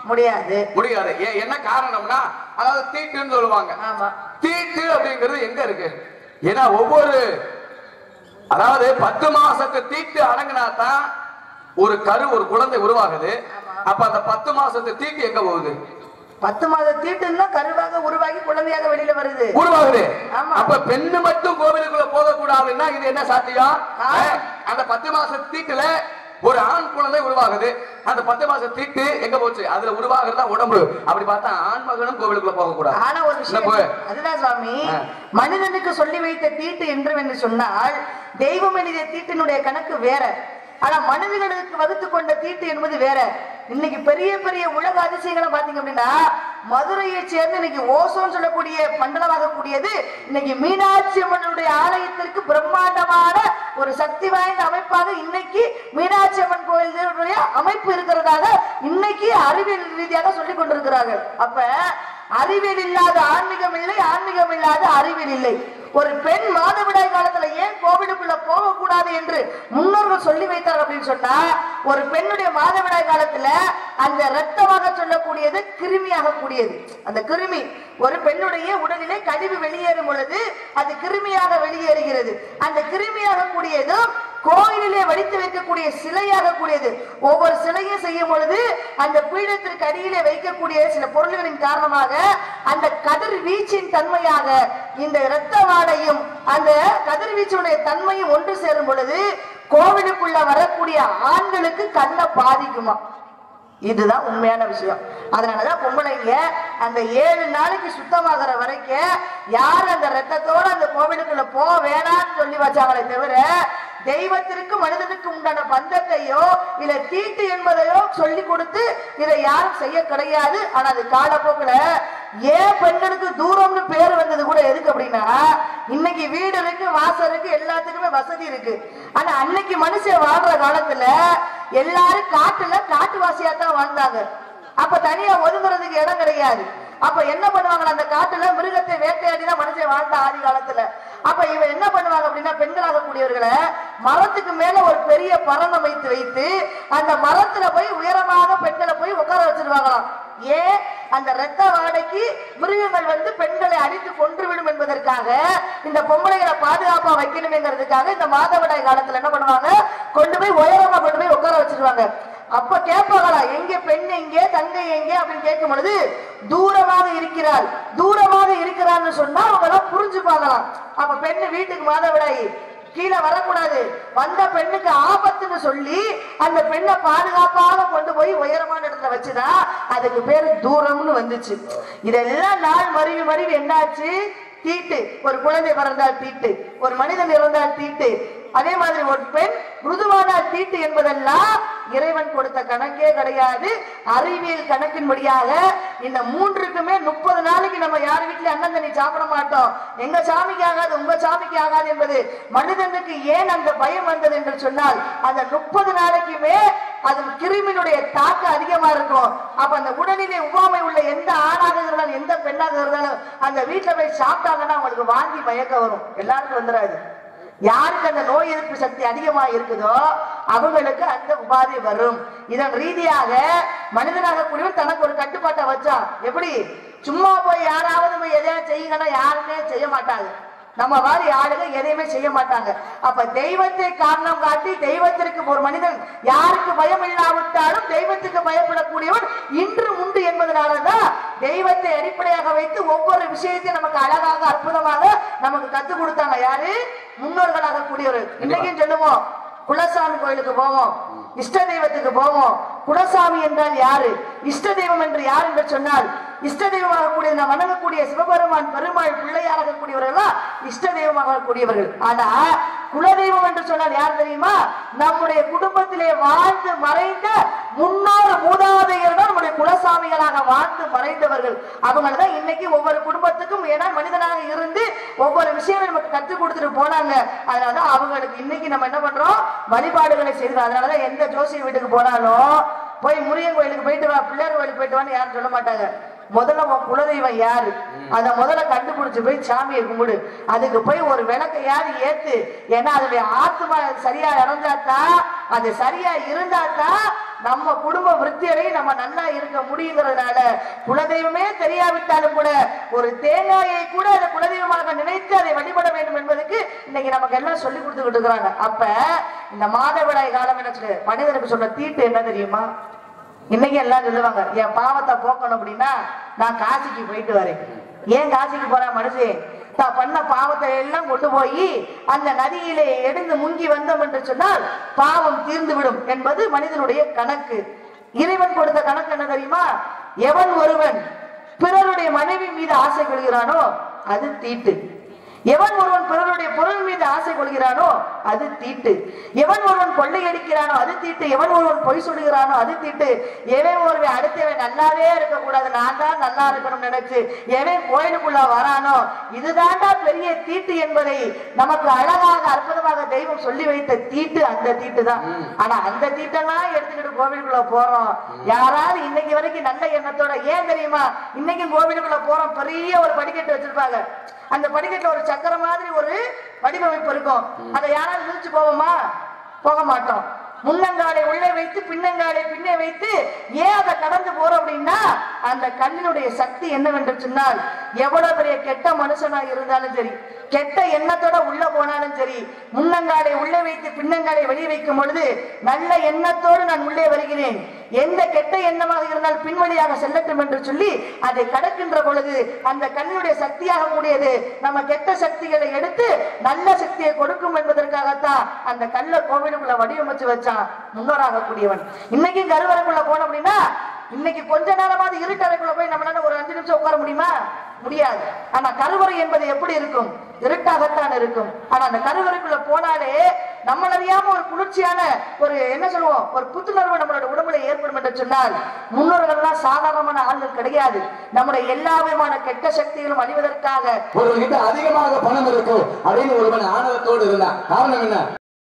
முடியாது. என்ன காரணம்னா, அதாவது தீட்டுன்னு சொல்லுவாங்க. தீட்டு அப்படிங்கிறது எங்க இருக்கு? ஏன்னா ஒவ்வொரு, அதாவது 10 மாசத்து தீட்டு அடங்கினாதான் ஒரு கரு ஒரு குழந்தை உருவாகுது. அப்ப அந்த 10 மாசத்து தீட்டு எங்க போகுது? 10 மாத தீட்டுன்னா கருவாக உருவாகி குழந்தையாக வெளியில உருவாகுது. அப்ப பெண்ணு மட்டும் கோவிலுக்குள்ள போக கூடாதுன்னா இது என்ன சாத்தியம்? அந்த 10 மாச தீட்டுல ஒரு ஆண் குழந்தை உருவாகுது. அந்த 10 மாச தீட்டு எங்க போச்சு? அதுல உருவாகிறதா உடம்பு. அப்படி பார்த்தா ஆண் மகனும் கோவிலுக்குள்ள போக கூடாது. ஆனா ஒரு விஷயம் அதுதான் சுவாமி, மனிதனுக்கு சொல்லி வைத்த தீட்டு என்று சொன்னால் தெய்வம் எழுதிய தீட்டினுடைய கணக்கு வேற. ஆனா மனிதர்களுக்கு வகுத்து கொண்ட தீட்டு என்பது வேற. இன்னைக்கு பெரிய பெரிய உலக அதிசயங்களை பாத்தீங்க அப்படின்னா, மதுரையை சேர்ந்து இன்னைக்கு ஓசோன் சொல்லக்கூடிய மண்டலமாக கூடியது இன்னைக்கு மீனாட்சி அம்மனுடைய ஆலயத்திற்கு பிரம்மாண்டமான ஒரு சக்தி வாய்ந்த அமைப்பாக இன்னைக்கு மீனாட்சி அம்மன் கோயிலுடைய அமைப்பு இருக்கிறதாக இன்னைக்கு அறிவியல் ரீதியாக சொல்லிக் கொண்டிருக்கிறார்கள். அப்ப அறிவியல் இல்லாத ஆன்மீகம் இல்லை, ஆன்மீகம் இல்லாத அறிவியல் இல்லை. ஒரு பெண் மாதவிடாய் காலத்துல ஏன் கோவிலுக்குள்ள போக கூடாது என்று முன்னோர்கள் சொல்லி வைத்தார் அப்படின்னு சொன்னா, ஒரு பெண்ணுடைய மாதவிடாய் காலத்துல அந்த இரத்தமாக சொல்லக்கூடியது கிருமியாக கூடியது. அந்த கிருமி ஒரு பெண்ணுடைய உடலிலே கழிவு வெளியேறும் பொழுது அது கிருமியாக வெளியேறுகிறது. அந்த கிருமியாக கூடியதும் கோயிலிலே வடித்து வைக்கக்கூடிய சிலையாக கூடியது. ஒவ்வொரு சிலையும் செய்யும் பொழுது அந்த பீடத்திற்கு அடியிலே வைக்கக்கூடிய சில பொருள்களின் காரணமாக அந்த கதிர்வீச்சின் தன்மையாக இந்த இரத்த வாடையும் அந்த கதிர்வீச்சுடைய தன்மையும் ஒன்று சேரும் பொழுது கோவிலுக்குள்ள வரக்கூடிய ஆண்களுக்கு கண்ணை பாதிக்குமா? இதுதான் உண்மையான விஷயம். அதனாலதான் பொம்பளைங்க அந்த 7 நாளைக்கு சுத்தமாகிற வரைக்கும் யார் அந்த ரத்தத்தோட அந்த கோவிலுக்குள்ள போக வேணாம்னு சொல்லி வச்சாங்களே தவிர தெய்வத்திற்கு மனிதனுக்கு உண்டான பந்தத்தையோ இல்ல தீட்டு என்பதையோ சொல்லி கொடுத்து இதை யாரும் செய்ய கிடையாது. ஆனா அது காலப்போக்குல ஏன் பெண்களுக்கு தூரம்னு பேர் வந்தது கூட எதுக்கு அப்படின்னா, இன்னைக்கு வீடு இருக்கு, வாசல் இருக்கு, எல்லாத்துக்குமே வசதி இருக்கு. ஆனா அன்னைக்கு மனுஷன் வாழ்ற காலத்துல எல்லாரும் காட்டுல காட்டுவாசியா தான் வாழ்ந்தாங்க. அப்ப தனியா ஒதுங்குறதுக்கு இடம் கிடையாது. அப்ப என்ன பண்ணுவாங்க, அந்த காட்டுல மிருகத்தை வேட்டையாடிதான் மனுஷன் வாழ்ந்த ஆதி காலத்துல. அப்ப இவன் என்ன பண்ணுவாங்க அப்படின்னா, பெண்களாக கூடியவர்களை மரத்துக்கு மேல ஒரு பெரிய பரண் அமைத்து வைத்து அந்த மரத்துல போய் உயரமாக பெண்களை போய் உட்கார வச்சிருவாங்களாம். ஏன்? அந்த இரத்த வாடைக்கு மிருகங்கள் வந்து பெண்களை அடித்து கொன்றுவிடும் என்பதற்காக, இந்த பொம்பளைகளை பாதுகாப்பா வைக்கணுமேங்கிறதுக்காக இந்த மாதவிடாய் காலத்துல என்ன பண்ணுவாங்க, கொண்டு போய் உயரமா கொண்டு போய் உட்கார வச்சிருவாங்க. அப்ப கேட்பாங்களா, எங்க பெண் எங்கே, தங்கை எங்கே அப்படின்னு கேட்கும் பொழுது தூரமாக இருக்கிறாள், தூரமாக இருக்கிறான்னு சொன்னா அவங்க புரிஞ்சுப்பாங்களாம். அப்ப பெண்ணு வீட்டுக்கு மாதவிடாய் கீழே வரக்கூடாது, வந்த பெண்ணுக்கு ஆபத்துன்னு சொல்லி அந்த பெண்ணை பாதுகாப்பாக கொண்டு போய் உயரமான இடத்துல வச்சுதான் அதுக்கு பேரு தூரம்னு வந்துச்சு. இதெல்லாம் நாள் மருவி மருவி என்னாச்சு, தீட்டு. ஒரு குழந்தை பிறந்தால் தீட்டு, ஒரு மனிதன் இறந்தால் தீட்டு, அதே மாதிரி ஒரு பெண் மிருதுவான தீட்டு என்பதெல்லாம் இறைவன் கொடுத்த கணக்கே கிடையாது. அறிவியல் கணக்கின்படியாக இந்த 3க்குமே 30 நாளைக்கு நம்ம யார் வீட்டுல அண்ணன் தண்ணி சாப்பிட மாட்டோம், எங்க சாமிக்கு ஆகாது உங்க சாமிக்கு ஆகாது என்பது மனிதனுக்கு ஏன் அந்த பயம் வந்தது என்று சொன்னால், அந்த 30 நாளைக்குமே அது கிருமியினுடைய தாக்கம் அதிகமா இருக்கும். அப்ப அந்த உடலிலே உபாமை உள்ள எந்த ஆணாக இருந்தாலும் எந்த பெண்ணாக இருந்தாலும் அந்த வீட்டுல போய் சாப்பிட்டாங்கன்னா அவங்களுக்கு வாந்தி மயக்க வரும். எல்லாருக்கும் வந்துடாது. யாருக்கு அந்த நோய் எதிர்ப்பு சக்தி அதிகமா இருக்குதோ அவங்களுக்கு அந்த உபாதை வரும். இதன் ரீதியாக மனிதனாக கூடியவன் தனக்கு ஒரு கட்டுப்பாட்டை வச்சான். எப்படி? சும்மா போய் யாராவது போய் எதையா செய்யுங்கன்னா யாருமே செய்ய மாட்டாங்க. நம்ம மாதிரி ஆளுங்க எதையுமே செய்ய மாட்டாங்க. அப்ப தெய்வத்தை காரணம் காட்டி தெய்வத்திற்கு ஒரு மனிதன் யாருக்கு பயம் இல்லாவிட்டாலும் தெய்வத்துக்கு பயப்படக்கூடியவன் இன்று உண்டு என்பதனாலதான் தெய்வத்தை அடிப்படையாக வைத்து ஒவ்வொரு விஷயத்தையும் நமக்கு அழகாக அற்புதமாக நமக்கு கற்றுக் கொடுத்தாங்க. யாரு? முன்னோர்களாக கூடியவர். இன்னைக்கும் சொல்லுவோம், குலசாமி கோயிலுக்கு போவோம், இஷ்ட தெய்வத்துக்கு போவோம். குலசாமி என்றால் யாரு? இஷ்ட தெய்வம் என்று யார் என்று சொன்னால் இஷ்ட தெய்வமாக கூடிய நாம் வணங்கக்கூடிய சிவபெருமான் பெருமாள் பிள்ளையாக கூடியவர்கள் இஷ்ட தெய்வமாக கூடியவர்கள். ஆனா குலதெய்வம் என்று சொன்னால் யார் தெரியுமா? நம்முடைய குடும்பத்திலே வாழ்ந்து மறைந்த முன்னோர் மூதாதையர்கள் தான் நம்முடைய குலசாமிகளாக வாழ்ந்து மறைந்தவர்கள். அவங்கள்தான் இன்னைக்கு ஒவ்வொரு குடும்பத்துக்கும் ஏன்னா மனிதனாக இருந்து ஒவ்வொரு விஷயங்களும் நமக்கு கற்றுக் கொடுத்துட்டு போனாங்க. அதனாலதான் அவங்களுக்கு இன்னைக்கு நம்ம என்ன பண்றோம்? வழிபாடுகளை செய்கிறோம். அதனாலதான் எந்த ஜோசியர் வீட்டுக்கு போனாலும் போய் முருகன் கோயிலுக்கு போயிட்டு வா, பிள்ளையார் கோயிலுக்கு போயிட்டு வான்னு யாரும் சொல்ல மாட்டாங்க. முதல்ல உன் குலதெய்வம் யாரு அத முதல்ல கண்டுபிடிச்சு போய் சாமியை கும்பிடு. அதுக்கு போய் ஒரு விளக்கையாவது ஏத்து. ஏன்னா அதனுடைய ஆத்மா சரியா இறந்தாத்தான், அது சரியா இருந்தாத்தான் நம்ம குடும்ப விருத்தியடை நம்ம நல்லா இருக்க முடியுங்கிறதுனால குலதெய்வமே தெரியாவிட்டாலும் கூட ஒரு தேங்காயை கூட அதை குலதெய்வமாக நினைத்து அதை வழிபட வேண்டும் என்பதற்கு இன்னைக்கு நமக்கு எல்லாம் சொல்லி கொடுத்துக்கிட்டு இருக்கிறாங்க. அப்ப இந்த மாதவிடாய் காலம் என்ன சொல்லு மனிதனுக்கு சொன்ன தீட்டு என்ன தெரியுமா? இன்னைக்கு எல்லாம் சொல்லுவாங்க, என் பாவத்தை போக்கணும் அப்படின்னா நான் காசிக்கு போயிட்டு வரேன். ஏன் காசிக்கு போறேன்? மனுஷன் தான் பண்ண பாவத்தை எல்லாம் கொண்டு போய் அந்த நதியிலே எடுத்து முங்கி வந்தோம் என்று சொன்னால் பாவம் தீர்ந்து விடும் என்பது மனிதனுடைய கணக்கு. இறைவன் கொடுத்த கணக்கு என்ன தெரியுமா? எவன் ஒருவன் பிறருடைய மனைவி மீது ஆசை கொள்கிறானோ அது தீட்டு. எவன் ஒருவன் பிறருடைய பொருள் மீது ஆசை கொள்கிறானோ அது தீட்டு. எவன் ஒருவன் கொள்ளையடிக்கிறானோ அது தீட்டு. எவன் ஒருவன் பொய் சொல்லுகிறானோ அது தீட்டு. எவன் ஒருவன் அடுத்தவன் நல்லாவே இருக்க கூடாது, நான் தான் நல்லா இருக்கணும் நினைச்சு எவன் கோயிலுக்குள்ள வரானோ இதுதான்டா பெரிய தீட்டு என்பதை நமக்கு அழகாக அற்புதமாக தெய்வம் சொல்லி வைத்த தீட்டு அந்த தீட்டு தான். ஆனா அந்த தீட்டெல்லாம் எடுத்துக்கிட்டு கோவிலுக்குள்ள போறோம். யாராவது இன்னைக்கு வரைக்கும் நல்ல எண்ணத்தோட, ஏன் தெரியுமா? இன்னைக்கும் கோவிலுக்குள்ள போறோம், பெரிய ஒரு படிக்கட்டு வச்சிருப்பாங்க. அந்த படிக்கட்டுல ஒரு சக்கர மாதிரி ஒரு வடிவமைப்பு இருக்கும். அதை யாராவது விரிச்சு போவோமா? போக மாட்டோம். முன்னங்காலை உள்ளே வைத்து பின்னங்காலை பின்னே வைத்து ஏன் அதை கடந்து போறோம் அப்படின்னா அந்த கண்ணினுடைய சக்தி என்னவென்று சொன்னால் எவ்வளவு பெரிய கெட்ட மனுஷனா இருந்தாலும் சரி, கெட்ட எண்ணத்தோட உள்ள போனாலும் சரி, முன்னங்காலை உள்ளே வைத்து பின்னங்காலை வெளியே வைக்கும் பொழுது நல்ல எண்ணத்தோடு நான் உள்ளே வருகிறேன், எந்த கெட்ட எண்ணமாக இருந்தால் பின்வழியாக செல்லட்டும் என்று சொல்லி அதை கடக்கின்ற பொழுது அந்த கண்ணுடைய சக்தியாக கூடியது நம்ம கெட்ட சக்திகளை எடுத்து நல்ல சக்தியை கொடுக்கும் என்பதற்காகத்தான் அந்த கல்ல கோவிலுக்குள்ள வடிவமைச்சு வச்சான் முன்னோராக கூடியவன். இன்னைக்கு கருவறைக்குள்ள போனோம் அப்படின்னா இன்னைக்கு கொஞ்ச நேரமாவது இருட்டறைக்குள்ள போய் நம்மளால ஒரு 5 நிமிஷம் உட்கார முடியுமா? முடியாது. ஆனா கருவறை என்பது எப்படி இருக்கும்? இருட்டாகத்தான் இருக்கும். ஆனா அந்த கருவறைக்குள்ள போனாலே நம்மளறியாம ஒரு குளிர்ச்சியான ஒரு என்ன சொல்லுவோம், ஒரு புத்துணர்வு நம்மளோட உடம்புல ஏற்படும் என்று சொன்னால் முன்னோர்கள் எல்லாம் சாதாரணமான ஆள்கள் கிடையாது. நம்முடைய எல்லா விதமான கெட்ட சக்திகளும் அழிவதற்காக ஒரு கிட்ட அதிகமாக பணம் இருக்கும் அப்படின்னு ஒருவன் ஆணவத்தோடு இருந்தான். காரணம் என்ன?